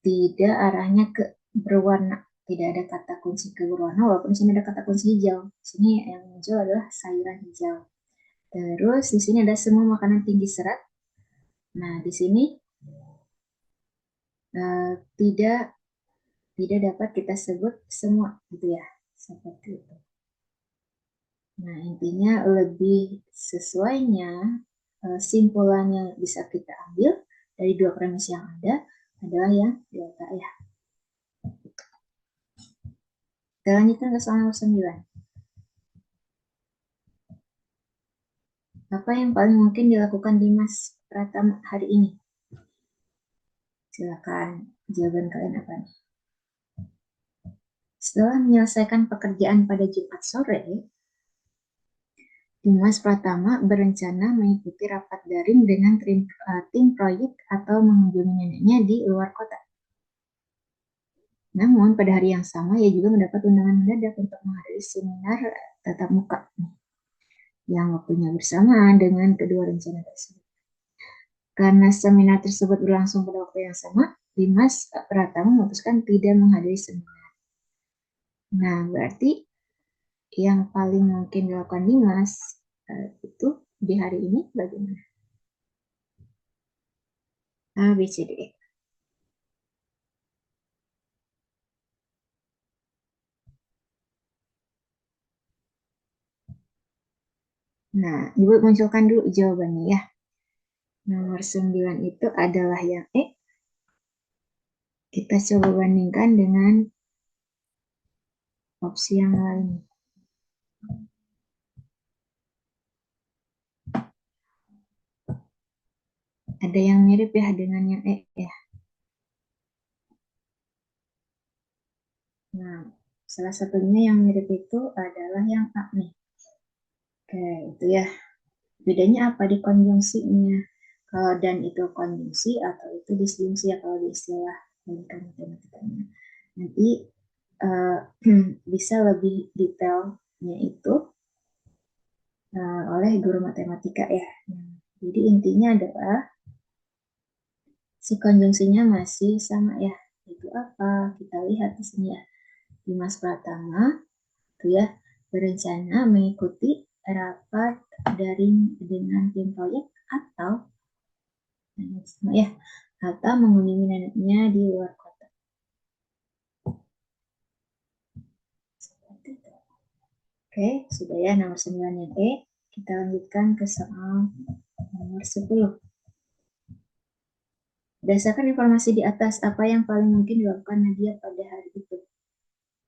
tidak arahnya ke berwarna. Tidak ada kata kunci ke berwarna, walaupun di sini ada kata kunci hijau. Di sini yang hijau adalah sayuran hijau. Terus di sini ada semua makanan tinggi serat. Nah, di sini tidak tidak dapat kita sebut semua gitu ya. Seperti itu. Nah, intinya lebih sesuainya simpulannya bisa kita ambil dari dua premis yang ada adalah yang delta ya. Kita lanjutkan ke soal nomor 9. Apa yang paling mungkin dilakukan Dimas Pratama hari ini? Silakan, jawaban kalian apa nih? Setelah menyelesaikan pekerjaan pada Jumat sore, Dimas Pratama berencana mengikuti rapat daring dengan tim proyek atau mengunjungi neneknya di luar kota. Namun, pada hari yang sama, ia juga mendapat undangan mendadak untuk menghadiri seminar tatap muka yang waktunya bersamaan dengan kedua rencana tersebut. Karena seminar tersebut berlangsung pada waktu yang sama, Dimas Pratama memutuskan tidak menghadiri seminar. Nah, berarti yang paling mungkin dilakukan Dimas itu di hari ini bagaimana? A, B, C, D, E. Nah, Ibu munculkan dulu jawabannya ya. Nomor 9 itu adalah yang E. Kita coba bandingkan dengan opsi yang lain. Ada yang mirip ya dengan yang E ya. Nah, salah satunya yang mirip itu adalah yang A nih. Oke, itu ya. Bedanya apa di konjungsinya? Kalau dan itu konjungsi atau itu disjungsi ya kalau di istilah pendidikan matematikanya. Nanti uh, bisa lebih detailnya itu oleh guru matematika ya. Jadi intinya adalah si konjungsinya masih sama ya. Itu apa? Kita lihat di sini ya. Dimas Pratama itu ya berencana mengikuti rapat daring dengan tim proyek atau ya atau mengunjungi neneknya di luar kota. Oke, sudah ya nomor 9 yang E. Kita lanjutkan ke soal nomor 10. Berdasarkan informasi di atas, apa yang paling mungkin dilakukan Nadia pada hari itu?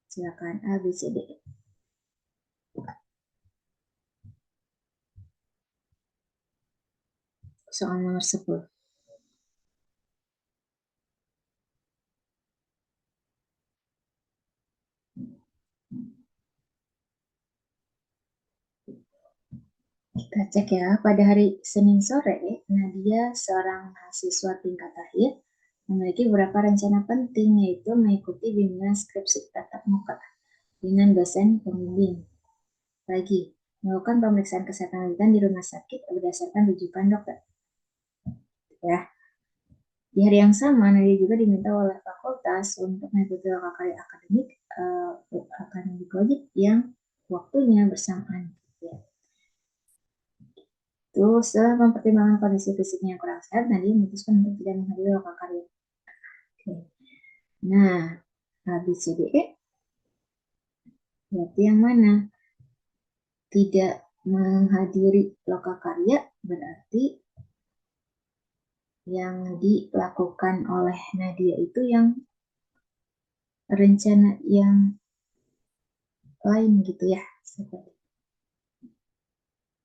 Silakan A, B, C, D, E. Soal nomor 10. Kita cek ya, pada hari Senin sore, Nadia, seorang mahasiswa tingkat akhir, memiliki beberapa rencana penting, yaitu mengikuti bimbingan skripsi tatap muka dengan dosen pembimbing. Lagi, melakukan pemeriksaan kesehatan lanjutan di rumah sakit berdasarkan rujukan dokter. Ya, di hari yang sama, Nadia juga diminta oleh fakultas untuk mengikuti karya akademik wajib yang waktunya bersamaan. Ya. Terus setelah mempertimbangkan kondisi fisiknya yang kurang sehat, Nadia memutuskan untuk tidak menghadiri lokal karya. Oke. Nah, ABCDE berarti yang mana? Tidak menghadiri lokal karya berarti yang dilakukan oleh Nadia itu yang rencana yang lain gitu ya.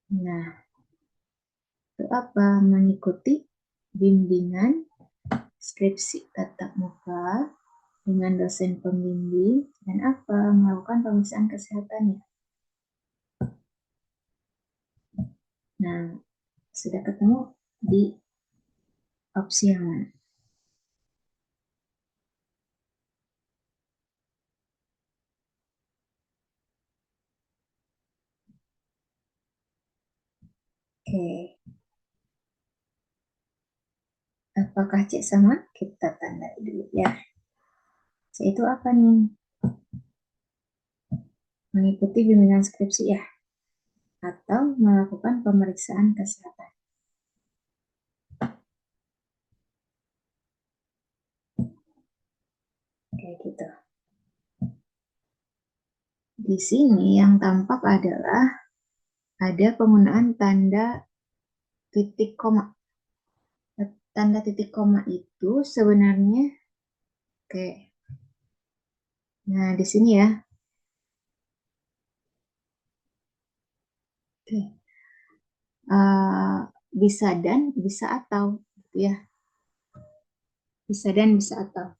Nah, itu apa? Mengikuti bimbingan skripsi tatap muka dengan dosen pembimbing dan apa? Melakukan pemeriksaan kesehatannya. Nah, sudah ketemu di opsi yang mana? Oke, apakah C sama? Kita tanda dulu ya. C itu apa nih? Mengikuti bimbingan skripsi ya, atau melakukan pemeriksaan kesehatan. Kayak gitu. Di sini yang tampak adalah ada penggunaan tanda titik koma. Tanda titik koma itu sebenarnya kayak, nah di sini ya. Oke. Bisa dan bisa atau gitu ya. Bisa dan bisa atau.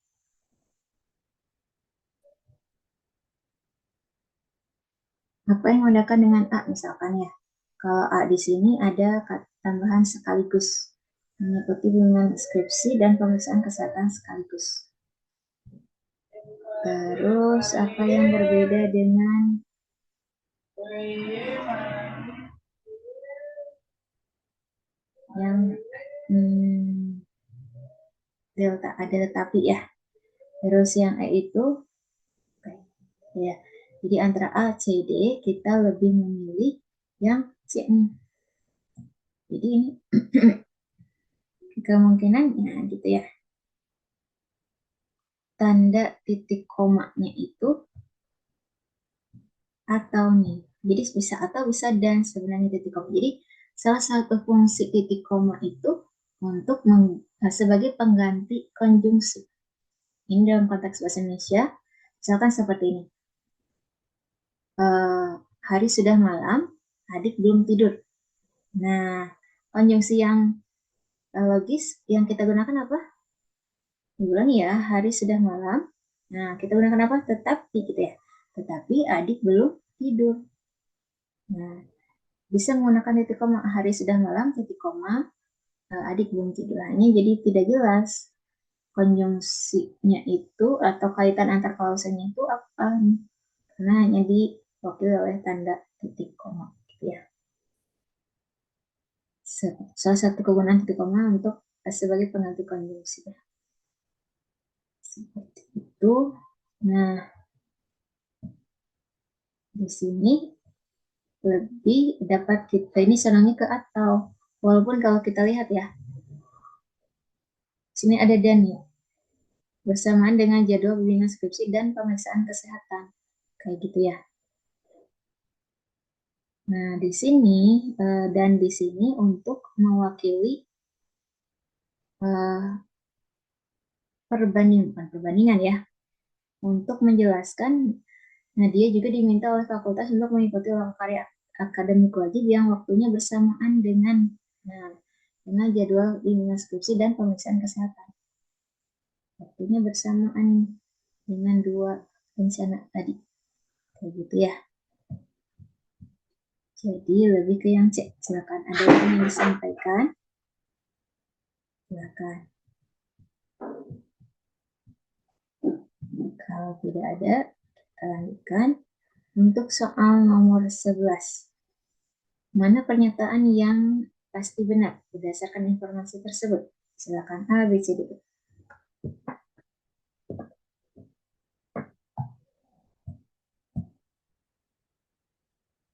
Apa yang membedakan dengan A misalkan ya? Kalau A di sini ada tambahan sekaligus, mengikuti bimbingan skripsi dan pemeriksaan kesehatan sekaligus. Terus apa yang berbeda dengan yang delta, ada tetapi ya. Terus yang E itu ya. Jadi antara A, C, D kita lebih memilih yang C. Jadi ini kemungkinannya gitu ya. Tanda titik komanya itu atau nih. Jadi bisa atau bisa dan sebenarnya titik koma. Jadi salah satu fungsi titik koma itu untuk sebagai pengganti konjungsi. Ini dalam konteks bahasa Indonesia, misalkan seperti ini. Hari sudah malam, adik belum tidur. Nah, konjungsi yang logis yang kita gunakan apa? Diulangi ya, hari sudah malam. Nah, kita gunakan apa? Tetapi gitu ya. Tetapi adik belum tidur. Nah, bisa menggunakan titik koma. Hari sudah malam, titik koma. Adik belum tidur. Hanya jadi tidak jelas konjungsinya itu atau kaitan antar klauselnya itu apa. Karena hanya diwakili oleh tanda titik koma. Gitu ya. Salah satu kegunaan titik koma untuk sebagai pengganti konjungsi. Seperti itu. Nah, di sini lebih dapat kita ini senangnya ke atau. Walaupun kalau kita lihat ya, sini ada dan ya, bersamaan dengan jadwal bimbingan skripsi dan pemeriksaan kesehatan. Kayak gitu ya. Nah, di sini dan di sini untuk mewakili perbandingan ya, untuk menjelaskan. Nah, dia juga diminta oleh fakultas untuk mengikuti karya akademik wajib yang waktunya bersamaan dengan dengan jadwal bimbingan skripsi dan pemeriksaan kesehatan. Waktunya bersamaan dengan dua rencana tadi. Kayak gitu ya. Jadi lebih ke yang C. Silakan, ada yang ingin disampaikan? Silakan. Kalau tidak ada, kita lanjutkan. Untuk soal nomor 11. Mana pernyataan yang pasti benar berdasarkan informasi tersebut? Silakan A, B, C, D.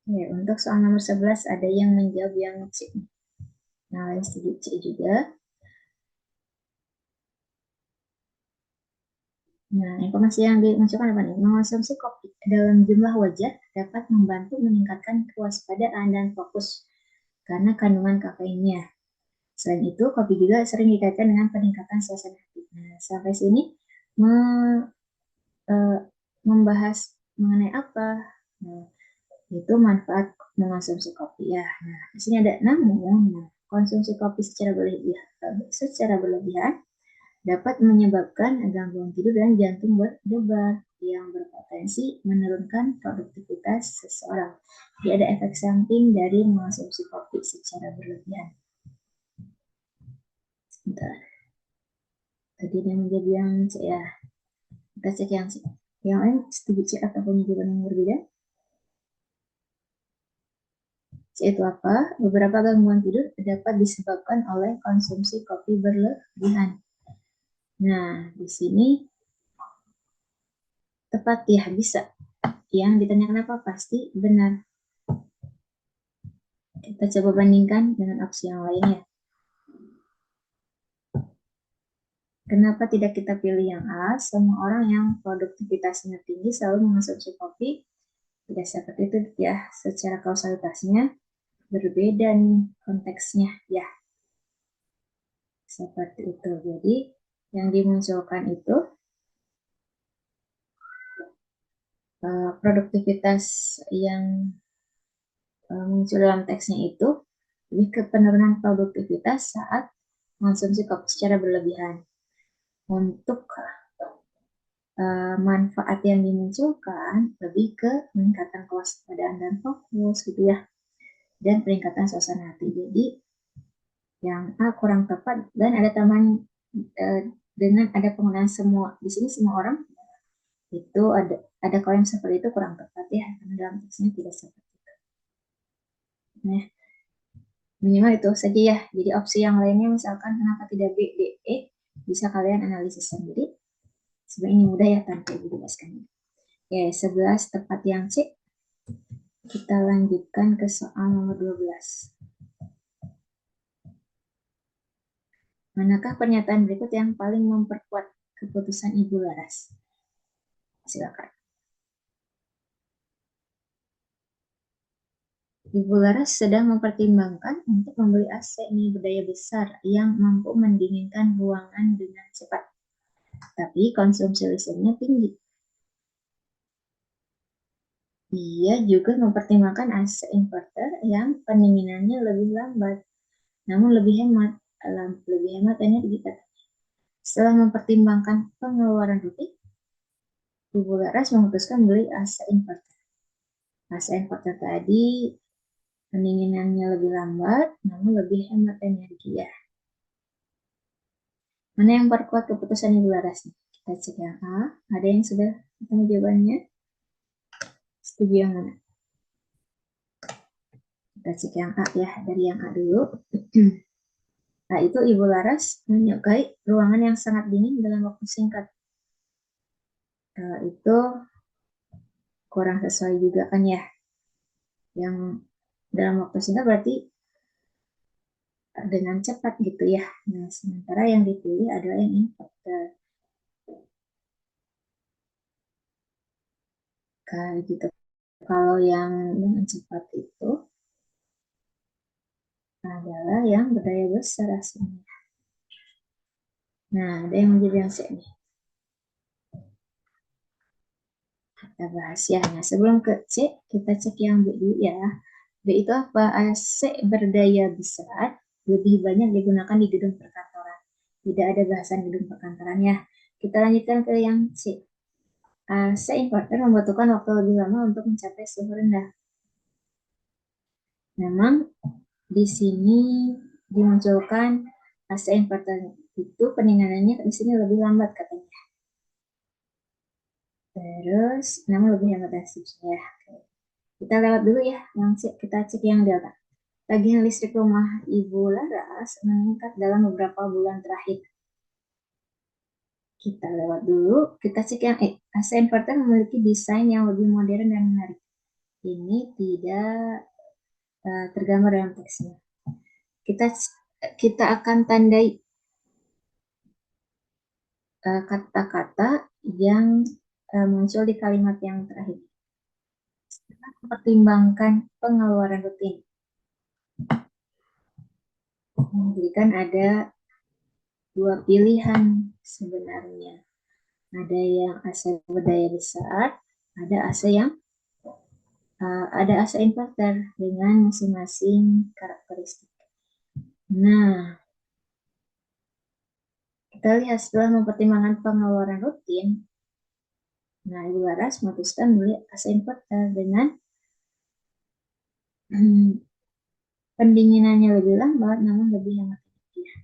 Ya, untuk soal nomor 11 ada yang menjawab yang C. Nah, yang setuju C juga. Nah, informasi yang dimasukkan apa nih? Mengonsumsi kopi dalam jumlah wajar dapat membantu meningkatkan kewaspadaan dan fokus karena kandungan kafeinnya. Selain itu, kopi juga sering dikaitkan dengan peningkatan suasana hati. Nah, sampai sini eh, membahas mengenai apa? Nah, itu manfaat mengonsumsi kopi ya. Nah, di sini ada namun konsumsi kopi secara berlebihan dapat menyebabkan gangguan tidur dan jantung berdebar yang berpotensi menurunkan produktivitas seseorang. Jadi ada efek samping dari mengonsumsi kopi secara berlebihan. Sebentar. Tadi yang menjadi yang C ya. Kita cek yang C. Yang lain setuju C atau punya jawaban yang berbeda? C itu apa? Beberapa gangguan tidur dapat disebabkan oleh konsumsi kopi berlebihan. Nah, di sini tepat ya, bisa. Yang ditanyakan apa? Pasti benar. Kita coba bandingkan dengan opsi yang lainnya. Kenapa tidak kita pilih yang A? Semua orang yang produktivitasnya tinggi selalu mengonsumsi kopi. Tidak seperti itu ya, secara kausalitasnya berbeda nih konteksnya ya. Seperti itu. Jadi yang dimunculkan itu produktivitas yang muncul dalam teksnya itu lebih ke penurunan produktivitas saat mengonsumsi kopi secara berlebihan. Untuk manfaat yang dimunculkan lebih ke peningkatan kewaspadaan dan fokus gitu ya, dan peningkatan suasana hati. Jadi yang A kurang tepat dan ada tambahan dengan ada penggunaan semua. Di sini semua orang itu ada klaim seperti itu kurang tepat ya, karena dalam teksnya tidak seperti itu. Nah, minimal itu saja ya. Jadi opsi yang lainnya misalkan kenapa tidak B, D, E, bisa kalian analisis sendiri. Sebenarnya ini mudah ya tanpa dijelaskan. Oke, 11 tepat yang C. Kita lanjutkan ke soal nomor 12. Manakah pernyataan berikut yang paling memperkuat keputusan Ibu Laras? Silakan. Ibu Laras sedang mempertimbangkan untuk membeli AC ini berdaya besar yang mampu mendinginkan ruangan dengan cepat. Tapi konsumsi listriknya tinggi. Dia juga mempertimbangkan AC inverter yang pendinginannya lebih lambat, namun lebih hemat. Lebih hemat energi. Setelah mempertimbangkan pengeluaran rutin, Ibu Laras memutuskan beli AC inverter. AC inverter tadi pendinginannya lebih lambat, namun lebih hemat energi ya. Mana yang memperkuat keputusan Ibu Laras? Kita cek yang A. Ada yang sudah ketemu jawabannya? Setuju yang mana? Kita cek yang A ya, dari yang A dulu. Nah, itu Ibu Laras menyukai ruangan yang sangat dingin dalam waktu singkat. Itu kurang sesuai juga kan ya. Yang dalam waktu singkat berarti dengan cepat gitu ya. Nah, sementara yang dipilih adalah yang inverter. Kayak gitu. Kalau yang dengan cepat itu adalah yang berdaya besar aslinya. Nah, ada yang menjadi yang C nih. Kita bahas ya. Nah, sebelum ke C, kita cek yang B dulu ya. B itu apa? AC berdaya besar lebih banyak digunakan di gedung perkantoran. Tidak ada bahasan gedung perkantoran ya. Kita lanjutkan ke yang C. AC inverter membutuhkan waktu lebih lama untuk mencapai suhu rendah. Memang di sini dimunculkan AC inverter itu pendinginannya di sini lebih lambat katanya. Terus, namun lebih hemat ya. Kita lewat dulu ya, kita cek yang delta. Tagihan listrik rumah Ibu Laras meningkat dalam beberapa bulan terakhir. Kita lewat dulu, kita cek yang E. AC inverter memiliki desain yang lebih modern dan menarik. Ini tidak tergambar dalam teksnya. Kita akan tandai kata-kata yang muncul di kalimat yang terakhir. Pertimbangkan pengeluaran rutin. Jadi kan ada dua pilihan sebenarnya. Ada yang AC berdaya besar, ada AC inverter dengan masing-masing karakteristik. Nah, kita lihat setelah mempertimbangkan pengeluaran rutin, nah Ibu Laras memutuskan beli AC inverter dengan pendinginannya lebih lambat namun lebih hemat energi.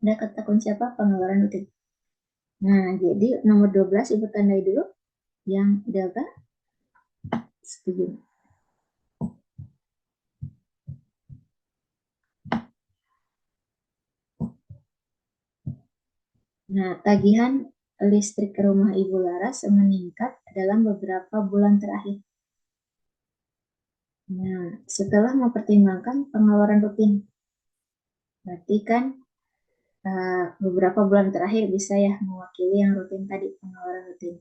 Ada kata kunci apa? Pengeluaran rutin. Nah, jadi nomor 12 Ibu tandai dulu yang delta. Setuju. Nah, tagihan listrik rumah Ibu Laras meningkat dalam beberapa bulan terakhir. Nah, setelah mempertimbangkan pengeluaran rutin, berarti kan beberapa bulan terakhir bisa ya mewakili yang rutin tadi, pengeluaran rutin.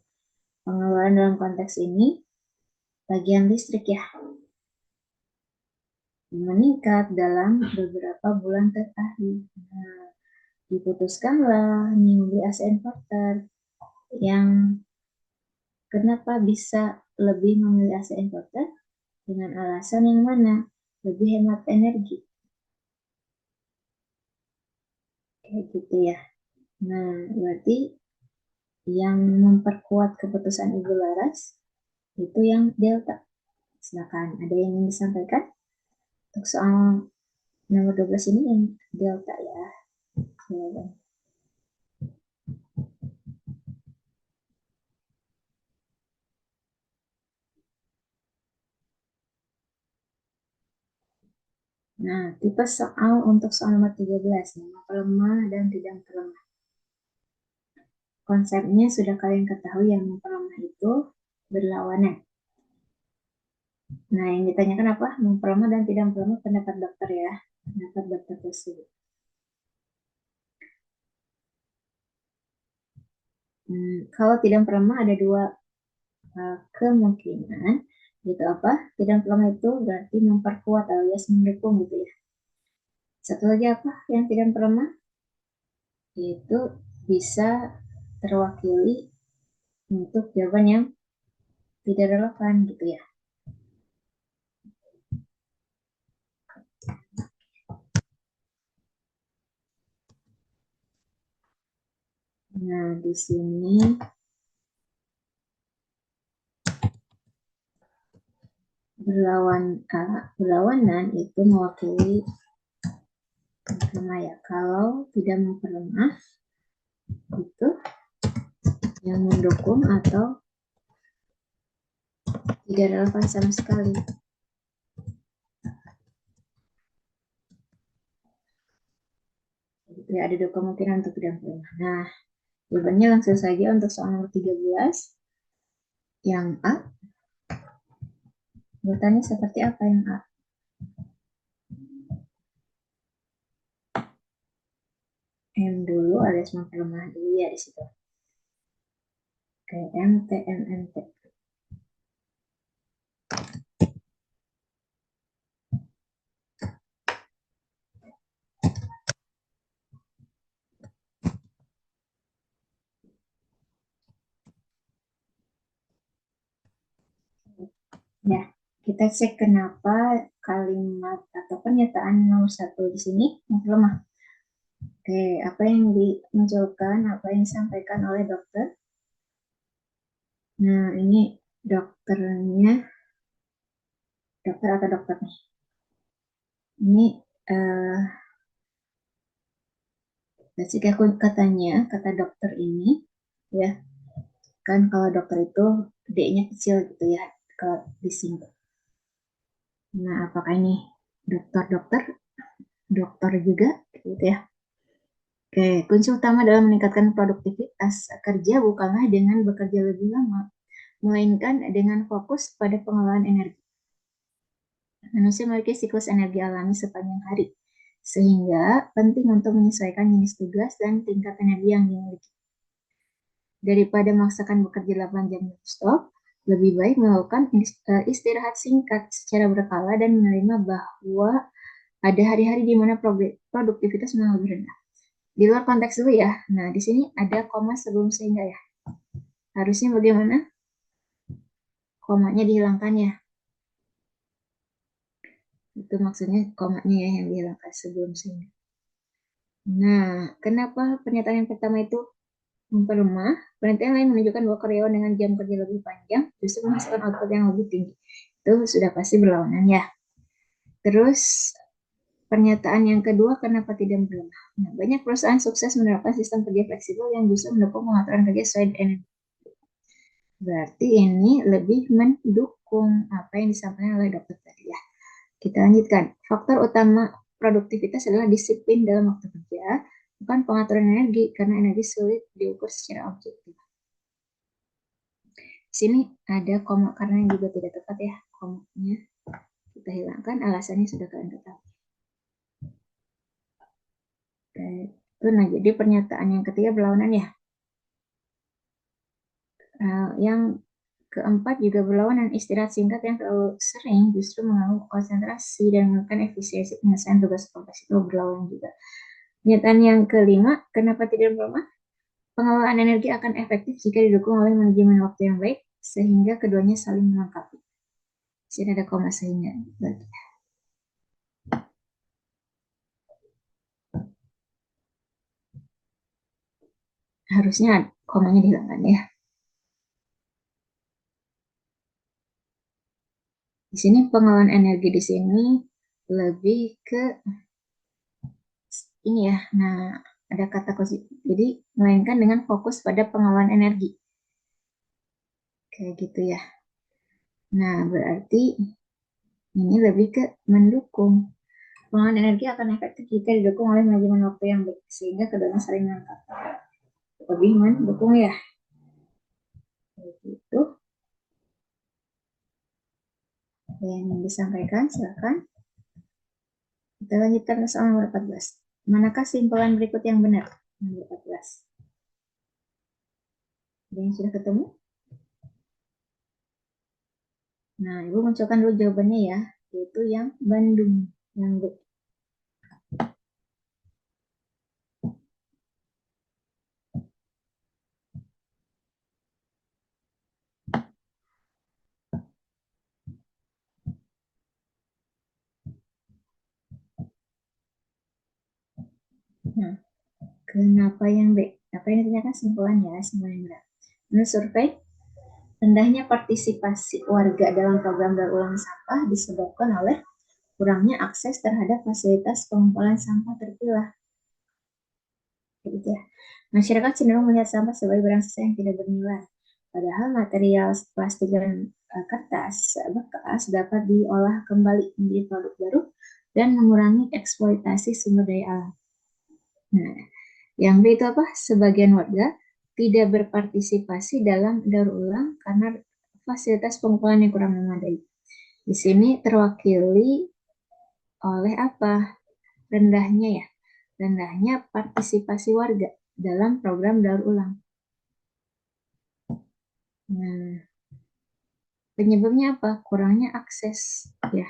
Pengeluaran dalam konteks ini, tagihan listrik ya, meningkat dalam beberapa bulan terakhir. Nah, diputuskanlah membeli AC inverter yang kenapa bisa lebih memilih AC inverter dengan alasan yang mana? Lebih hemat energi. Kayak gitu ya. Nah, berarti yang memperkuat keputusan Ibu Laras itu yang delta. Silakan, ada yang ingin disampaikan? Untuk soal nomor 12 ini yang delta ya. Silakan. Nah, tipe soal untuk soal nomor 13, memperlemah dan tidak memperlemah. Konsepnya sudah kalian ketahui, yang memperlemah itu berlawanan. Nah, yang ditanyakan apa? Memperlemah dan tidak memperlemah pendapat dokter ya. Pendapat dokter tersebut. Kalau tidak memperlemah ada dua kemungkinan. Gitu apa? Tidak memperlemah itu berarti memperkuat alias mendukung gitu ya. Satu lagi apa yang tidak memperlemah? Yaitu bisa terwakili untuk jawaban yang tidak relevan gitu ya. Nah, di sini berlawanan itu mewakili memperlemah ya. Kalau tidak memperlemah itu yang mendukung atau tidak relevan sama sekali. Jadi ada dua kemungkinan untuk tidak memperlemah. Nah, jawabannya langsung saja untuk soal nomor 13. Yang A. Bertanya seperti apa yang A? M dulu alias memperlemah dulu ya di situ. Oke, MT, MNT. Ya, kita cek kenapa kalimat atau pernyataan nomor 1 di sini memperlemah. Oke, apa yang dimunculkan, apa yang disampaikan oleh dokter? Nah, ini dokternya, dokter atau dokter nih. Ini katanya, kata dokter ini, ya, kan kalau dokter itu D-nya kecil gitu ya, kalau disingkat. Nah, apakah ini dokter juga gitu ya? Oke, kunci utama dalam meningkatkan produktivitas kerja bukanlah dengan bekerja lebih lama, melainkan dengan fokus pada pengelolaan energi. Manusia memiliki siklus energi alami sepanjang hari, sehingga penting untuk menyesuaikan jenis tugas dan tingkat energi yang dimiliki. Daripada memaksakan bekerja 8 jam non-stop, lebih baik melakukan istirahat singkat secara berkala dan menerima bahwa ada hari-hari di mana produktivitas memang lebih rendah. Di luar konteks dulu ya. Nah, di sini ada koma sebelum sehingga ya. Harusnya bagaimana? Komanya dihilangkan ya. Itu maksudnya komanya ya yang dihilangkan sebelum sehingga. Nah, kenapa pernyataan yang pertama itu memperlemah? Penelitian lain menunjukkan bahwa karyawan dengan jam kerja lebih panjang justru menghasilkan output yang lebih tinggi. Itu sudah pasti berlawanan ya. Terus pernyataan yang kedua, kenapa tidak melemah? Nah, banyak perusahaan sukses menerapkan sistem kerja fleksibel yang justru mendukung pengaturan kerja sesuai energi. Berarti ini lebih mendukung apa yang disampaikan oleh dokter tadi ya. Kita lanjutkan. Faktor utama produktivitas adalah disiplin dalam waktu kerja, bukan pengaturan energi, karena energi sulit diukur secara objektif. Di sini ada koma karena yang juga tidak tepat ya. Komanya kita hilangkan, alasannya sudah kalian ketahui. Itu nah, jadi pernyataan yang ketiga berlawanan ya. Yang keempat juga berlawanan, istirahat singkat yang terlalu sering justru mengganggu konsentrasi dan menekan efisiensi penyelesaian tugas kompleks, itu berlawanan juga. Pernyataan yang kelima, kenapa tidak berlawanan? Pengelolaan energi akan efektif jika didukung oleh manajemen waktu yang baik, sehingga keduanya saling melengkapi. Sini ada koma sehingga. Harusnya komanya dihilangkan ya. Di sini pengelolaan energi di sini lebih ke ini ya. Nah, ada kata kunci. Jadi, melainkan dengan fokus pada pengelolaan energi. Kayak gitu ya. Nah, berarti ini lebih ke mendukung. Pengelolaan energi akan efektif jika didukung oleh manajemen waktu yang baik, sehingga keduanya saling melengkapi. Lebih mendukung ya. Itu yang disampaikan, silakan. Kita lanjutkan ke soal nomor 14. Manakah simpulan berikut yang benar? Nomor 14. Ada yang sudah ketemu? Nah, Ibu munculkan dulu jawabannya ya, yaitu yang Bandung, yang B. Nah, kenapa yang B? Apa yang ditanyakan simpulannya, simpulan yang benar. Menurut survei, rendahnya partisipasi warga dalam program daur ulang sampah disebabkan oleh kurangnya akses terhadap fasilitas pengumpulan sampah terpilah. Gitu ya. Masyarakat cenderung melihat sampah sebagai barang sisa yang tidak bernilai. Padahal material plastik dan kertas bekas dapat diolah kembali menjadi produk baru dan mengurangi eksploitasi sumber daya alam. Nah, yang B itu apa? Sebagian warga tidak berpartisipasi dalam daur ulang karena fasilitas pengumpulan yang kurang memadai. Di sini terwakili oleh apa? Rendahnya ya, rendahnya partisipasi warga dalam program daur ulang. Nah, penyebabnya apa? Kurangnya akses ya.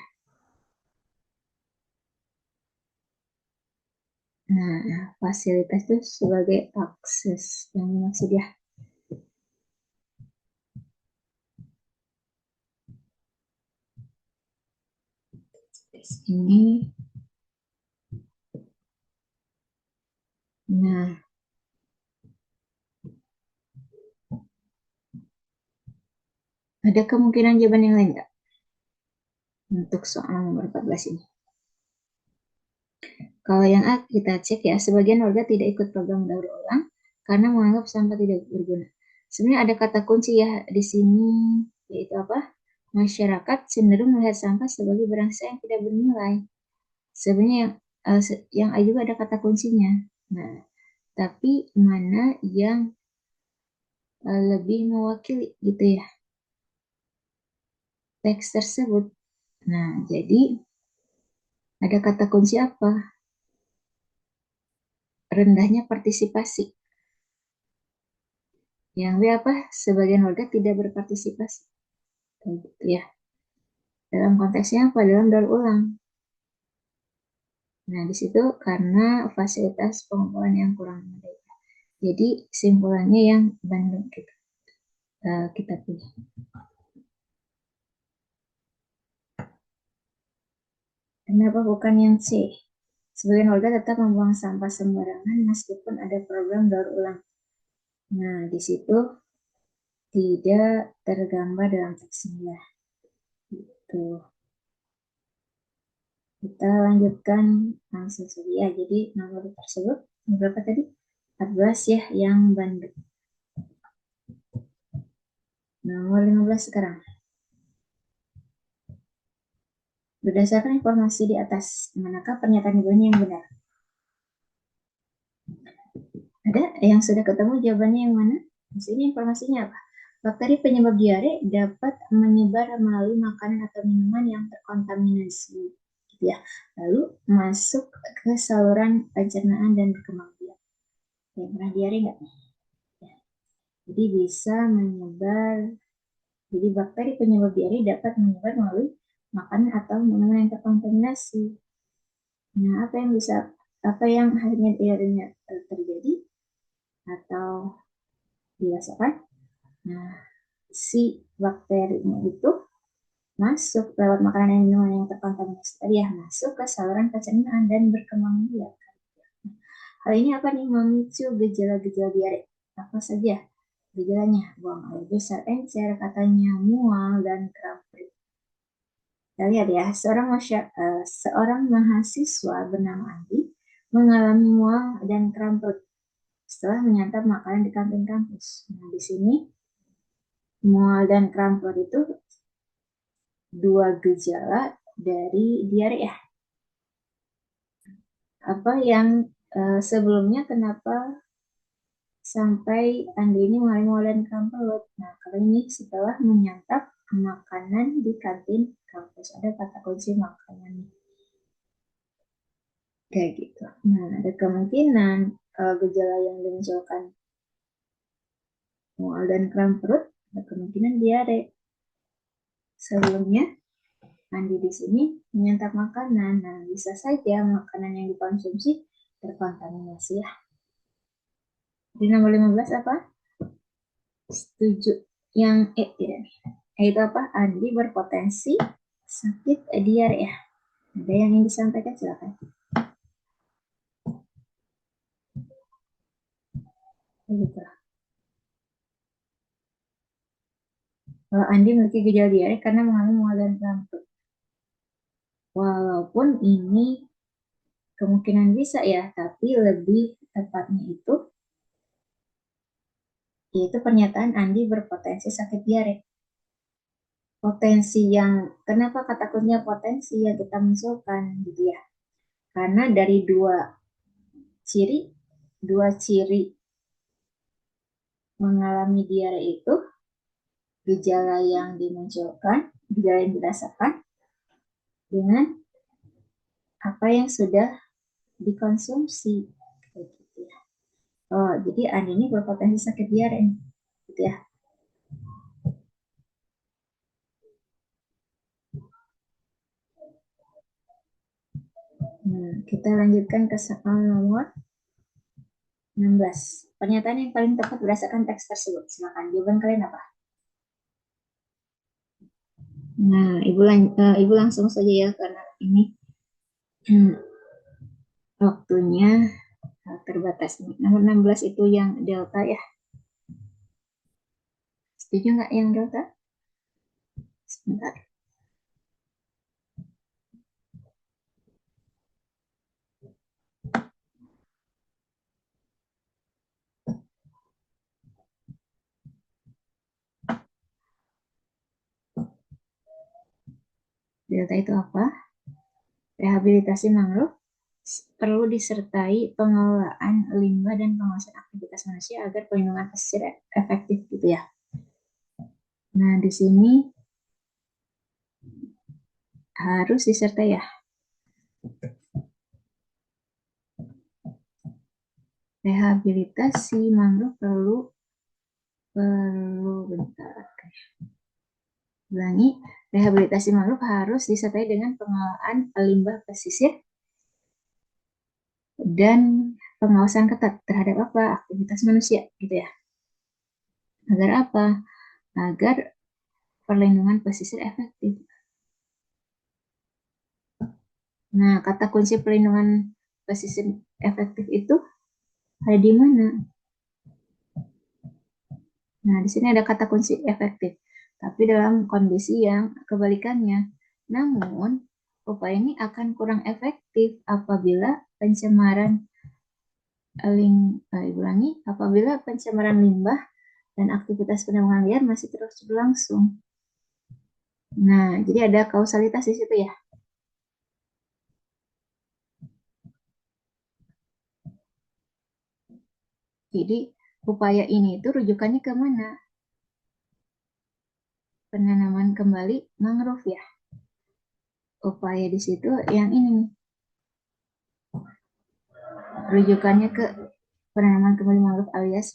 Nah, fasilitas itu sebagai akses yang dimaksud ya. Ini. Nah, ada kemungkinan jawaban yang lain nggak untuk soal nomor 14 ini? Kalau yang A kita cek ya, sebagian warga tidak ikut program daur ulang karena menganggap sampah tidak berguna. Sebenarnya ada kata kunci ya di sini, yaitu apa? Masyarakat cenderung melihat sampah sebagai barang yang tidak bernilai. Sebenarnya yang A juga ada kata kuncinya. Nah, tapi mana yang lebih mewakili gitu ya teks tersebut. Nah, jadi ada kata kunci apa? Rendahnya partisipasi. Yang B apa? Sebagian warga tidak berpartisipasi. Gitu ya. Dalam konteksnya apa? Dalam daur ulang. Nah, di situ karena fasilitas pengumpulan yang kurang memadai. Jadi, simpulannya yang Bandung kita pilih. Kenapa bukan yang C? Sebagian warga tetap membuang sampah sembarangan meskipun ada program daur ulang. Nah, di situ tidak tergambar dalam teksnya. Gitu. Kita lanjutkan langsung saja ya. Jadi nomor tersebut berapa tadi? 14 ya yang Bandung. Nomor 15 sekarang. Berdasarkan informasi di atas, manakah pernyataan ibunya yang benar? Ada yang sudah ketemu jawabannya yang mana? Di sini informasinya apa? Bakteri penyebab diare dapat menyebar melalui makanan atau minuman yang terkontaminasi, gitu ya. Lalu masuk ke saluran pencernaan dan berkembang biak. Ya, pernah diare nggak? Ya. Jadi bisa menyebar. Jadi bakteri penyebab diare dapat menyebar melalui makanan atau minuman yang terkontaminasi. Nah, apa yang akhirnya diarenya terjadi atau dirasakan? Nah, si bakterinya itu masuk lewat makanan dan minuman yang terkontaminasi tadi ya, masuk ke saluran pencernaan dan berkembang biak. Hal ini apa nih memicu gejala-gejala diare? Apa saja gejalanya? Buang air besar, encer, katanya mual dan kram perut. Kita lihat ya, seorang mahasiswa bernama Andi mengalami mual dan kram perut setelah menyantap makanan di kantin kampus. Nah, di sini mual dan kram perut itu dua gejala dari diare ya. Apa yang sebelumnya kenapa sampai Andi ini mengalami mual dan kram perut? Nah, kali ini setelah menyantap makanan di kantin kampus. Ada kata kunci makanan kayak gitu. Nah, ada kemungkinan gejala yang dimunculkan mual dan kram perut, ada kemungkinan diare. Sebelumnya Andi di sini menyantap makanan. Nah, bisa saja makanan yang dikonsumsi terkontaminasi ya. Di nomor 15 apa? Setuju. Yang tidak nih. Itu apa? Andi berpotensi sakit diare ya. Ada yang ingin disampaikan silakan. Gitu. Kalau Andi memiliki gejala diare karena mengalami mual dan kram perut. Walaupun ini kemungkinan bisa ya, tapi lebih tepatnya itu yaitu pernyataan Andi berpotensi sakit diare. Potensi yang kenapa kata kuncinya potensi yang kita munculkan gitu ya? Karena dari ciri dua ciri mengalami diare itu gejala yang dimunculkan, gejala yang dirasakan dengan apa yang sudah dikonsumsi gitu ya. Oh, jadi Andi ini berpotensi sakit diare gitu ya. Nah, kita lanjutkan ke soal nomor 16. Pernyataan yang paling tepat berdasarkan teks tersebut. Silakan jawaban kalian apa? Nah, Ibu langsung saja ya karena ini waktunya terbatas. Nomor 16 itu yang delta ya. Setuju nggak yang delta? Sebentar. Delta itu apa? Rehabilitasi mangrove perlu disertai pengelolaan limbah dan pengawasan aktivitas manusia agar pelindungan pesisir efektif gitu ya. Nah, di sini harus disertai ya. Rehabilitasi mangrove perlu bentar. Ulangi, rehabilitasi mangrove harus disertai dengan pengelolaan limbah pesisir dan pengawasan ketat terhadap apa? Aktivitas manusia, gitu ya. Agar apa? Agar perlindungan pesisir efektif. Nah, kata kunci perlindungan pesisir efektif itu ada di mana? Nah, di sini ada kata kunci efektif, tapi dalam kondisi yang kebalikannya. Namun, upaya ini akan kurang efektif apabila pencemaran apabila pencemaran limbah dan aktivitas penambangan liar masih terus berlangsung. Nah, jadi ada kausalitas di situ ya. Jadi, upaya ini itu rujukannya ke mana? Penanaman kembali mangrove ya. Upaya di situ yang ini nih. Rujukannya ke penanaman kembali mangrove alias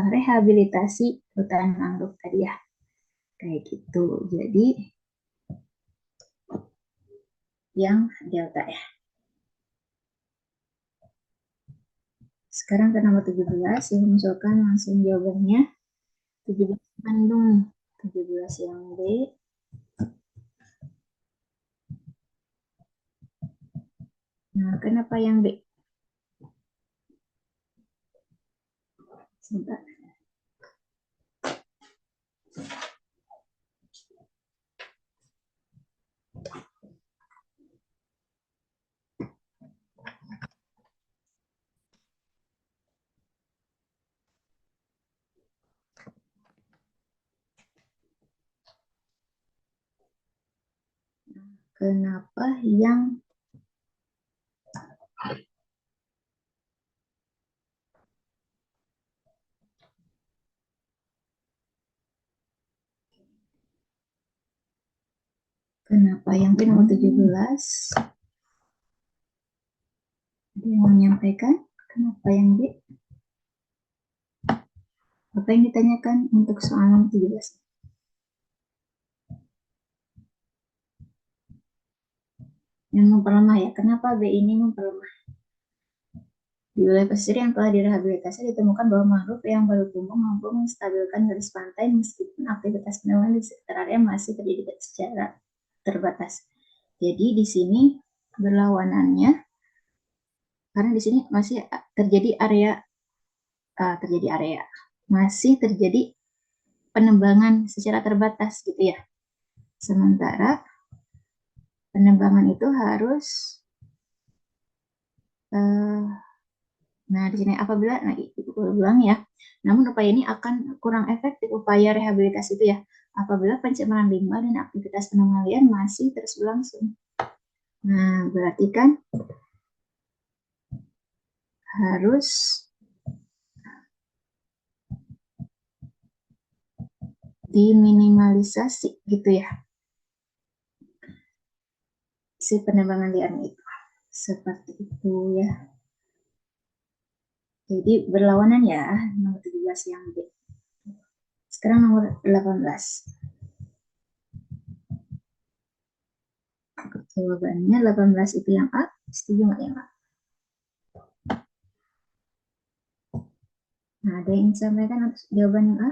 rehabilitasi hutan mangrove tadi ya. Kayak gitu. Jadi, yang delta ya. Sekarang ke nomor 17, yang menunjukkan langsung jawabannya. 17 Bandung, 17 yang B. Nah, kenapa yang B? Sebentar. Kenapa yang B nomor 17? Ada yang menyampaikan kenapa yang B? Apa yang ditanyakan untuk soal nomor 17? Yang memperlemah ya. Kenapa B ini memperlemah? Di wilayah pesisir yang telah direhabilitasi ditemukan bahwa mangrove yang baru tumbuh mampu menstabilkan garis pantai meskipun aktivitas penanaman di sekitar area masih terjadi secara terbatas. Jadi di sini berlawanannya karena di sini masih terjadi masih terjadi penebangan secara terbatas gitu ya. Sementara penebangan itu harus nah di sini apabila itu ulang ya. Namun upaya ini akan kurang efektif upaya rehabilitasi itu ya apabila pencemaran limbah dan aktivitas penambangan liar masih terus berlangsung. Nah, berarti kan harus diminimalisasi gitu ya si penebangan liarnya itu. Seperti itu ya. Jadi berlawanan ya nomor 17 yang B. Sekarang nomor 18. Jawabannya 18 itu yang A. Setuju nggak yang A? Nah, ada yang disampaikan untuk jawaban yang A?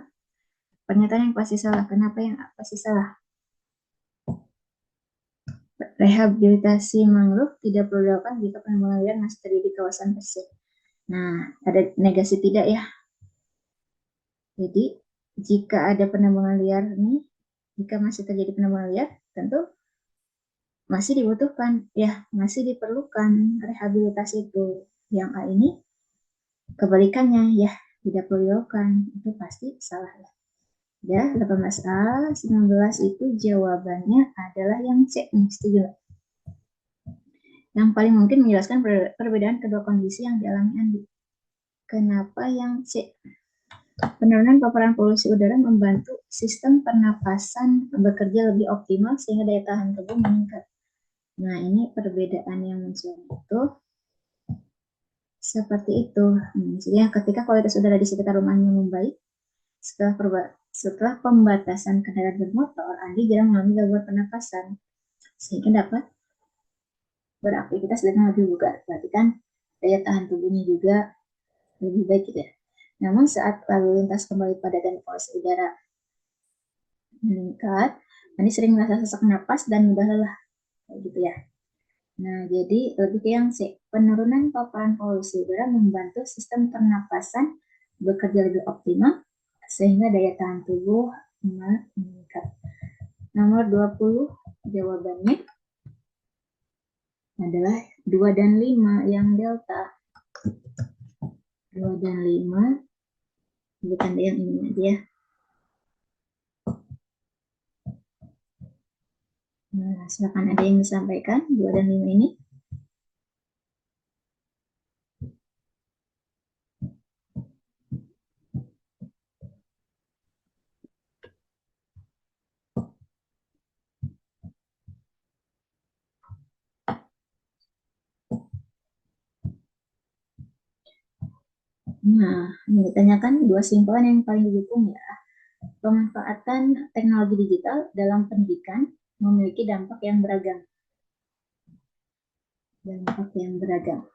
Pernyataan yang pasti salah. Kenapa yang A pasti salah? Rehabilitasi mangrove tidak perlu dilakukan jika penambangan liar masih terjadi di kawasan pesisir. Nah, ada negasi tidak ya. Jadi, jika ada penambangan liar nih, jika masih terjadi penambangan liar, tentu masih dibutuhkan, ya, masih diperlukan rehabilitasi itu. Yang A ini kebalikannya, ya, tidak perlu dilakukan. Itu pasti salah ya. Ya, 18A, 19 itu jawabannya adalah yang C. Setuju? Yang paling mungkin menjelaskan perbedaan kedua kondisi yang dialami Andi. Kenapa yang C? Penurunan paparan polusi udara membantu sistem pernapasan bekerja lebih optimal sehingga daya tahan tubuh meningkat. Nah, ini perbedaan yang muncul itu seperti itu. Maksudnya ketika kualitas udara di sekitar rumahnya membaik, setelah pembatasan kendaraan bermotor, Andi jarang mengalami gangguan pernapasan, sehingga dapat beraktivitas dengan lebih bugar. Berarti kan daya tahan tubuhnya juga lebih baik gitu ya. Namun saat lalu lintas kembali padat dan polusi udara meningkat, ini sering merasa sesak napas dan mudah lelah, kayak gitu ya. Nah, jadi lebih ke yang C, penurunan paparan polusi udara membantu sistem pernapasan bekerja lebih optimal sehingga daya tahan tubuh meningkat. Nomor 20 jawabannya adalah 2 dan 5 yang delta. 2 dan 5 bukan yang ini aja ya. Nah, silakan ada yang disampaikan 2 dan 5 ini. Nah, yang ditanyakan dua simpulan yang paling didukung ya. Pemanfaatan teknologi digital dalam pendidikan memiliki dampak yang beragam. Dampak yang beragam.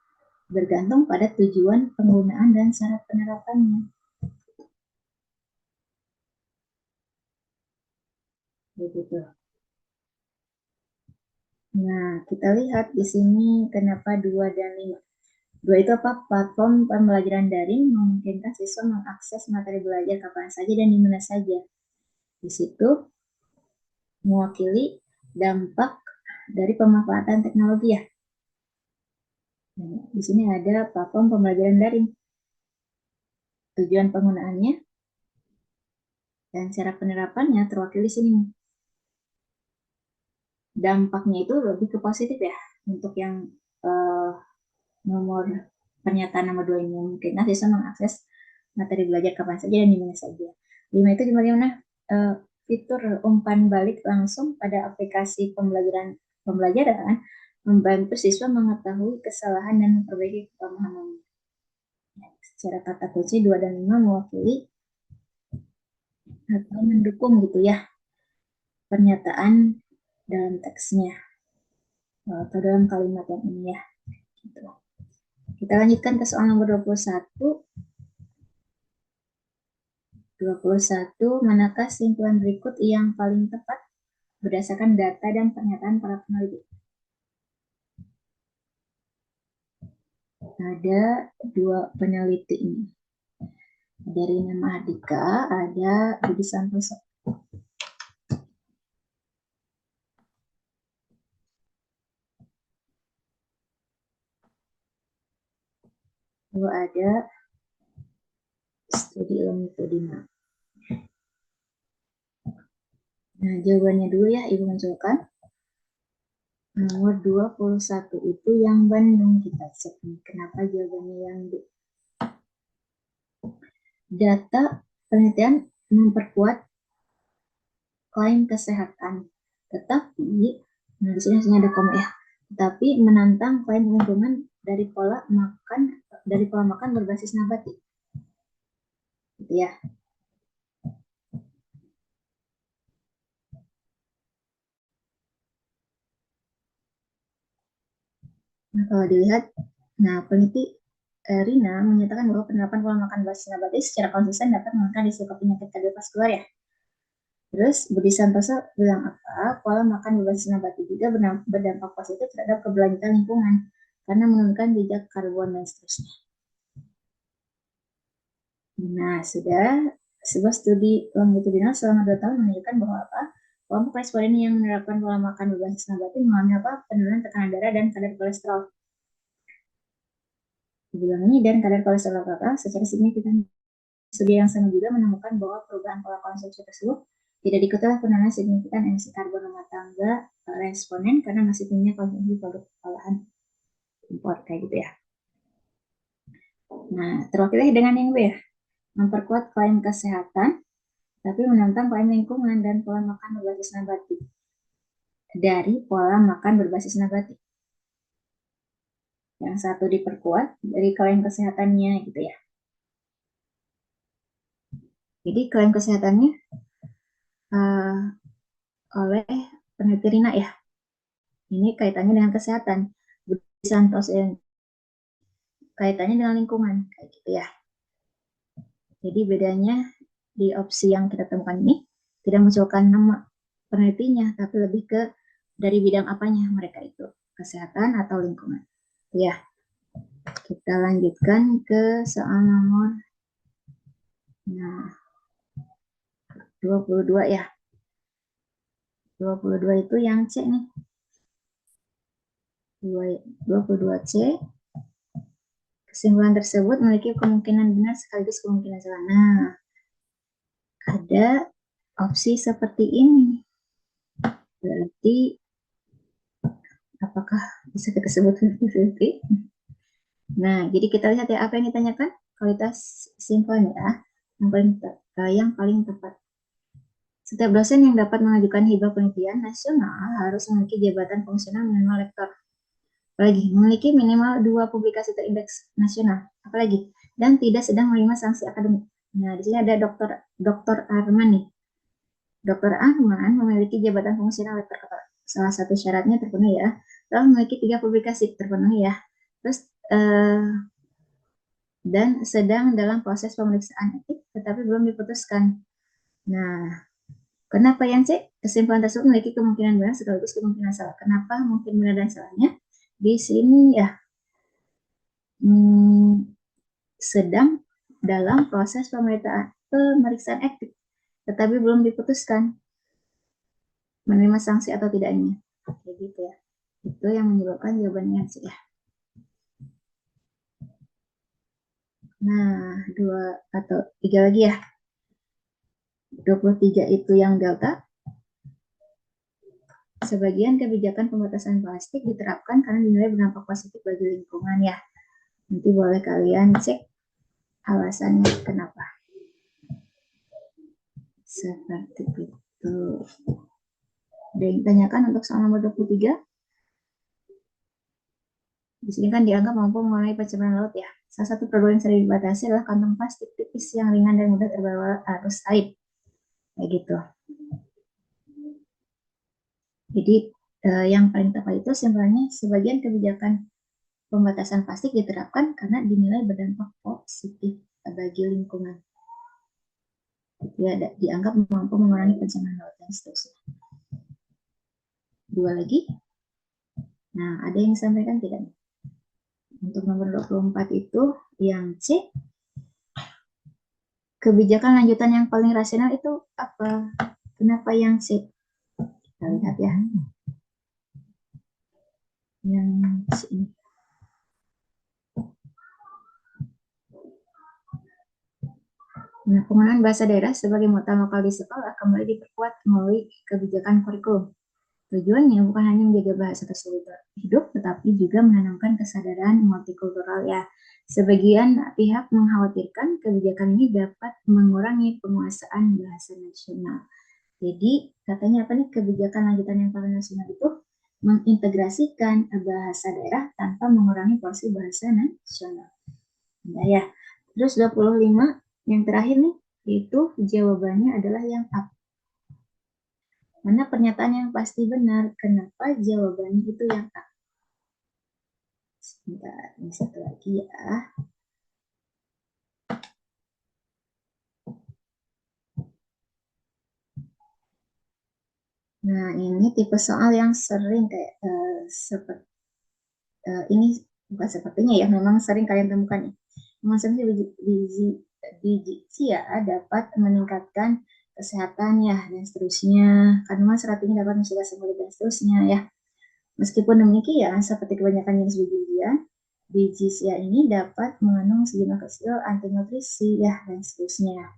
Bergantung pada tujuan penggunaan dan cara penerapannya. Begitu. Nah, kita lihat di sini kenapa 2 dan 5. 2 itu apa? Platform pembelajaran daring memungkinkan siswa mengakses materi belajar kapan saja dan di mana saja. Di situ mewakili dampak dari pemanfaatan teknologi ya. Nah, di sini ada platform pembelajaran daring. Tujuan penggunaannya dan cara penerapannya terwakili di sini. Dampaknya itu lebih ke positif ya. Untuk yang nomor pernyataan nomor 2 ini mungkin siswa mengakses materi belajar kapan saja dan di mana saja. 5 itu bagaimana? Fitur umpan balik langsung pada aplikasi pembelajaran membantu siswa mengetahui kesalahan dan memperbaiki pemahaman. Secara kata kunci 2 dan 5 mewakili atau mendukung gitu ya pernyataan dalam teksnya atau dalam kalimat yang ini ya. Gitu. Kita lanjutkan ke soal nomor 21. 21, manakah simpulan berikut yang paling tepat berdasarkan data dan pernyataan para peneliti? Ada dua peneliti ini. Dari nama Hardika, ada Budi Santoso. Lalu ada studi longitudinal. Nah, jawabannya dulu ya, Ibu munculkan. Nomor 21 itu yang Bandung kita cek. Kenapa jawabannya yang D? Data penelitian memperkuat klaim kesehatan. Tetapi, nah di sini hanya ada koma ya. Tetapi menantang klaim lingkungan dari pola makan berbasis nabati. Gitu ya. Nah, kalau dilihat, nah peneliti Rina menyatakan bahwa penerapan pola makan berbasis nabati secara konsisten dapat menekan risiko penyakit kardiovaskular ya. Terus Budi Santoso bilang apa? Pola makan berbasis nabati juga berdampak positif terhadap keberlanjutan lingkungan karena menurunkan jejak karbon dan seterusnya. Nah, sebuah studi longitudinal selama 2 tahun menunjukkan bahwa apa? Kelompok responden yang menerapkan pola makan berbasis nabati mengalami apa? Penurunan tekanan darah dan kadar kolesterol. Dibilang ini dan kadar kolesterol total secara signifikan. Studi yang sama juga menemukan bahwa perubahan pola konsumsi tersebut tidak diikuti penurunan signifikan emisi karbon rumah tangga responden karena masih tingginya konsumsi produk olahan impor kayak gitu ya. Nah, terwakili dengan yang B ya, memperkuat klaim kesehatan tapi menantang klaim lingkungan dan pola makan berbasis nabati. Dari pola makan berbasis nabati. Yang satu diperkuat dari klaim kesehatannya gitu ya. Jadi klaim kesehatannya oleh peneliti Rina ya. Ini kaitannya dengan kesehatan. Santos kaitannya dengan lingkungan kayak gitu ya. Jadi bedanya di opsi yang kita temukan ini tidak munculkan nama penelitinya, tapi lebih ke dari bidang apanya mereka itu, kesehatan atau lingkungan. Ya, kita lanjutkan ke soal nomor 22 ya. 22 itu yang C nih. 22C, kesimpulan tersebut memiliki kemungkinan benar sekaligus kemungkinan salah. Nah, ada opsi seperti ini. Berarti apakah bisa kita sebut 50-50? Nah, jadi kita lihat ya apa yang ditanyakan. Kualitas simpelnya ya, yang paling tepat. Setiap dosen yang dapat mengajukan hibah penelitian nasional harus memiliki jabatan fungsional minimal lektor. Apalagi memiliki minimal 2 publikasi terindeks nasional. Apalagi dan tidak sedang menerima sanksi akademik. Nah, di sini ada Dr. Arman nih. Dr. Arman memiliki jabatan fungsional lektor kepala. Salah satu syaratnya terpenuhi ya. Lalu memiliki 3 publikasi terpenuhi ya. Terus dan sedang dalam proses pemeriksaan etik tetapi belum diputuskan. Nah, kenapa yang C? Kesimpulan tersebut memiliki kemungkinan benar sekaligus kemungkinan salah. Kenapa mungkin benar dan salahnya? Di sini ya sedang dalam proses pemeriksaan etik tetapi belum diputuskan menerima sanksi atau tidaknya. Oke gitu ya. Itu yang menyebabkan jawabannya C ya. Nah, 2 atau 3 lagi ya. 23 itu yang delta. Sebagian kebijakan pembatasan plastik diterapkan karena dinilai berdampak positif bagi lingkungan ya. Nanti boleh kalian cek alasannya kenapa. Seperti itu. Ada yang ditanyakan untuk soal nomor 23? Di sini kan dianggap mampu mengurangi pencemaran laut ya. Salah satu problem yang sering dibatasi adalah kantong plastik tipis yang ringan dan mudah terbawa arus air. Kayak gitu. Jadi yang paling tepat itu sebenarnya sebagian kebijakan pembatasan plastik diterapkan karena dinilai berdampak positif bagi lingkungan. Ya, dianggap mampu mengurangi pencemaran laut dan seterusnya. 2 lagi. Nah, ada yang disampaikan tidak? Untuk nomor 24 itu yang C. Kebijakan lanjutan yang paling rasional itu apa? Kenapa yang C? Kita lihat ya. Yang C ini. Nah, penggunaan bahasa daerah sebagai muatan lokal di sekolah kembali diperkuat melalui kebijakan kurikulum. Tujuannya bukan hanya menjaga bahasa tersebut hidup, tetapi juga menanamkan kesadaran multikultural ya. Sebagian pihak mengkhawatirkan kebijakan ini dapat mengurangi penguasaan bahasa nasional. Jadi katanya apa nih, kebijakan lanjutan yang paling nasional itu mengintegrasikan bahasa daerah tanpa mengurangi porsi bahasa nasional. Nah, ya. Terus 25 yang terakhir nih, itu jawabannya adalah yang A. Mana pernyataan yang pasti benar? Kenapa jawabannya itu yang A? Sebentar, ini satu lagi ya. Nah, ini tipe soal yang sering kayak seperti ini bukan sepertinya ya, memang sering kalian temukan nih. Mengonsumsi biji ya dapat meningkatkan kesehatan ya dan seterusnya. Kandungan serat ini dapat mencegah sembuh dan seterusnya ya. Meskipun demikian, seperti kebanyakan jenis biji-bijian, biji sia ini dapat mengandung sejumlah kecil antinutrisi ya dan seterusnya.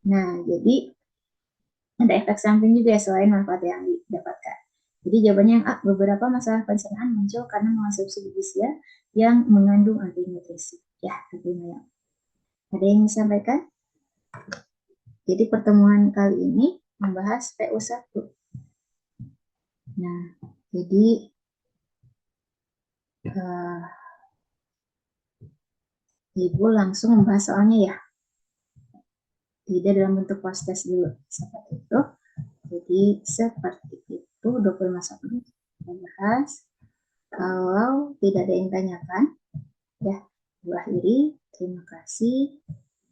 Nah, jadi ada efek samping juga ya selain manfaat yang didapatkan. Jadi jawabannya yang A, beberapa masalah pencernaan muncul karena mengonsumsi biji sia yang mengandung antinutrisi. Ya, tentunya yang. Ada yang disampaikan? Jadi pertemuan kali ini membahas PU1. Nah, jadi Ibu langsung membahas soalnya ya. Tidak dalam bentuk post test dulu. Seperti itu. Jadi seperti itu 25 Kita bahas. Kalau tidak ada yang tanyakan, ya, Bu akhiri. Terima kasih.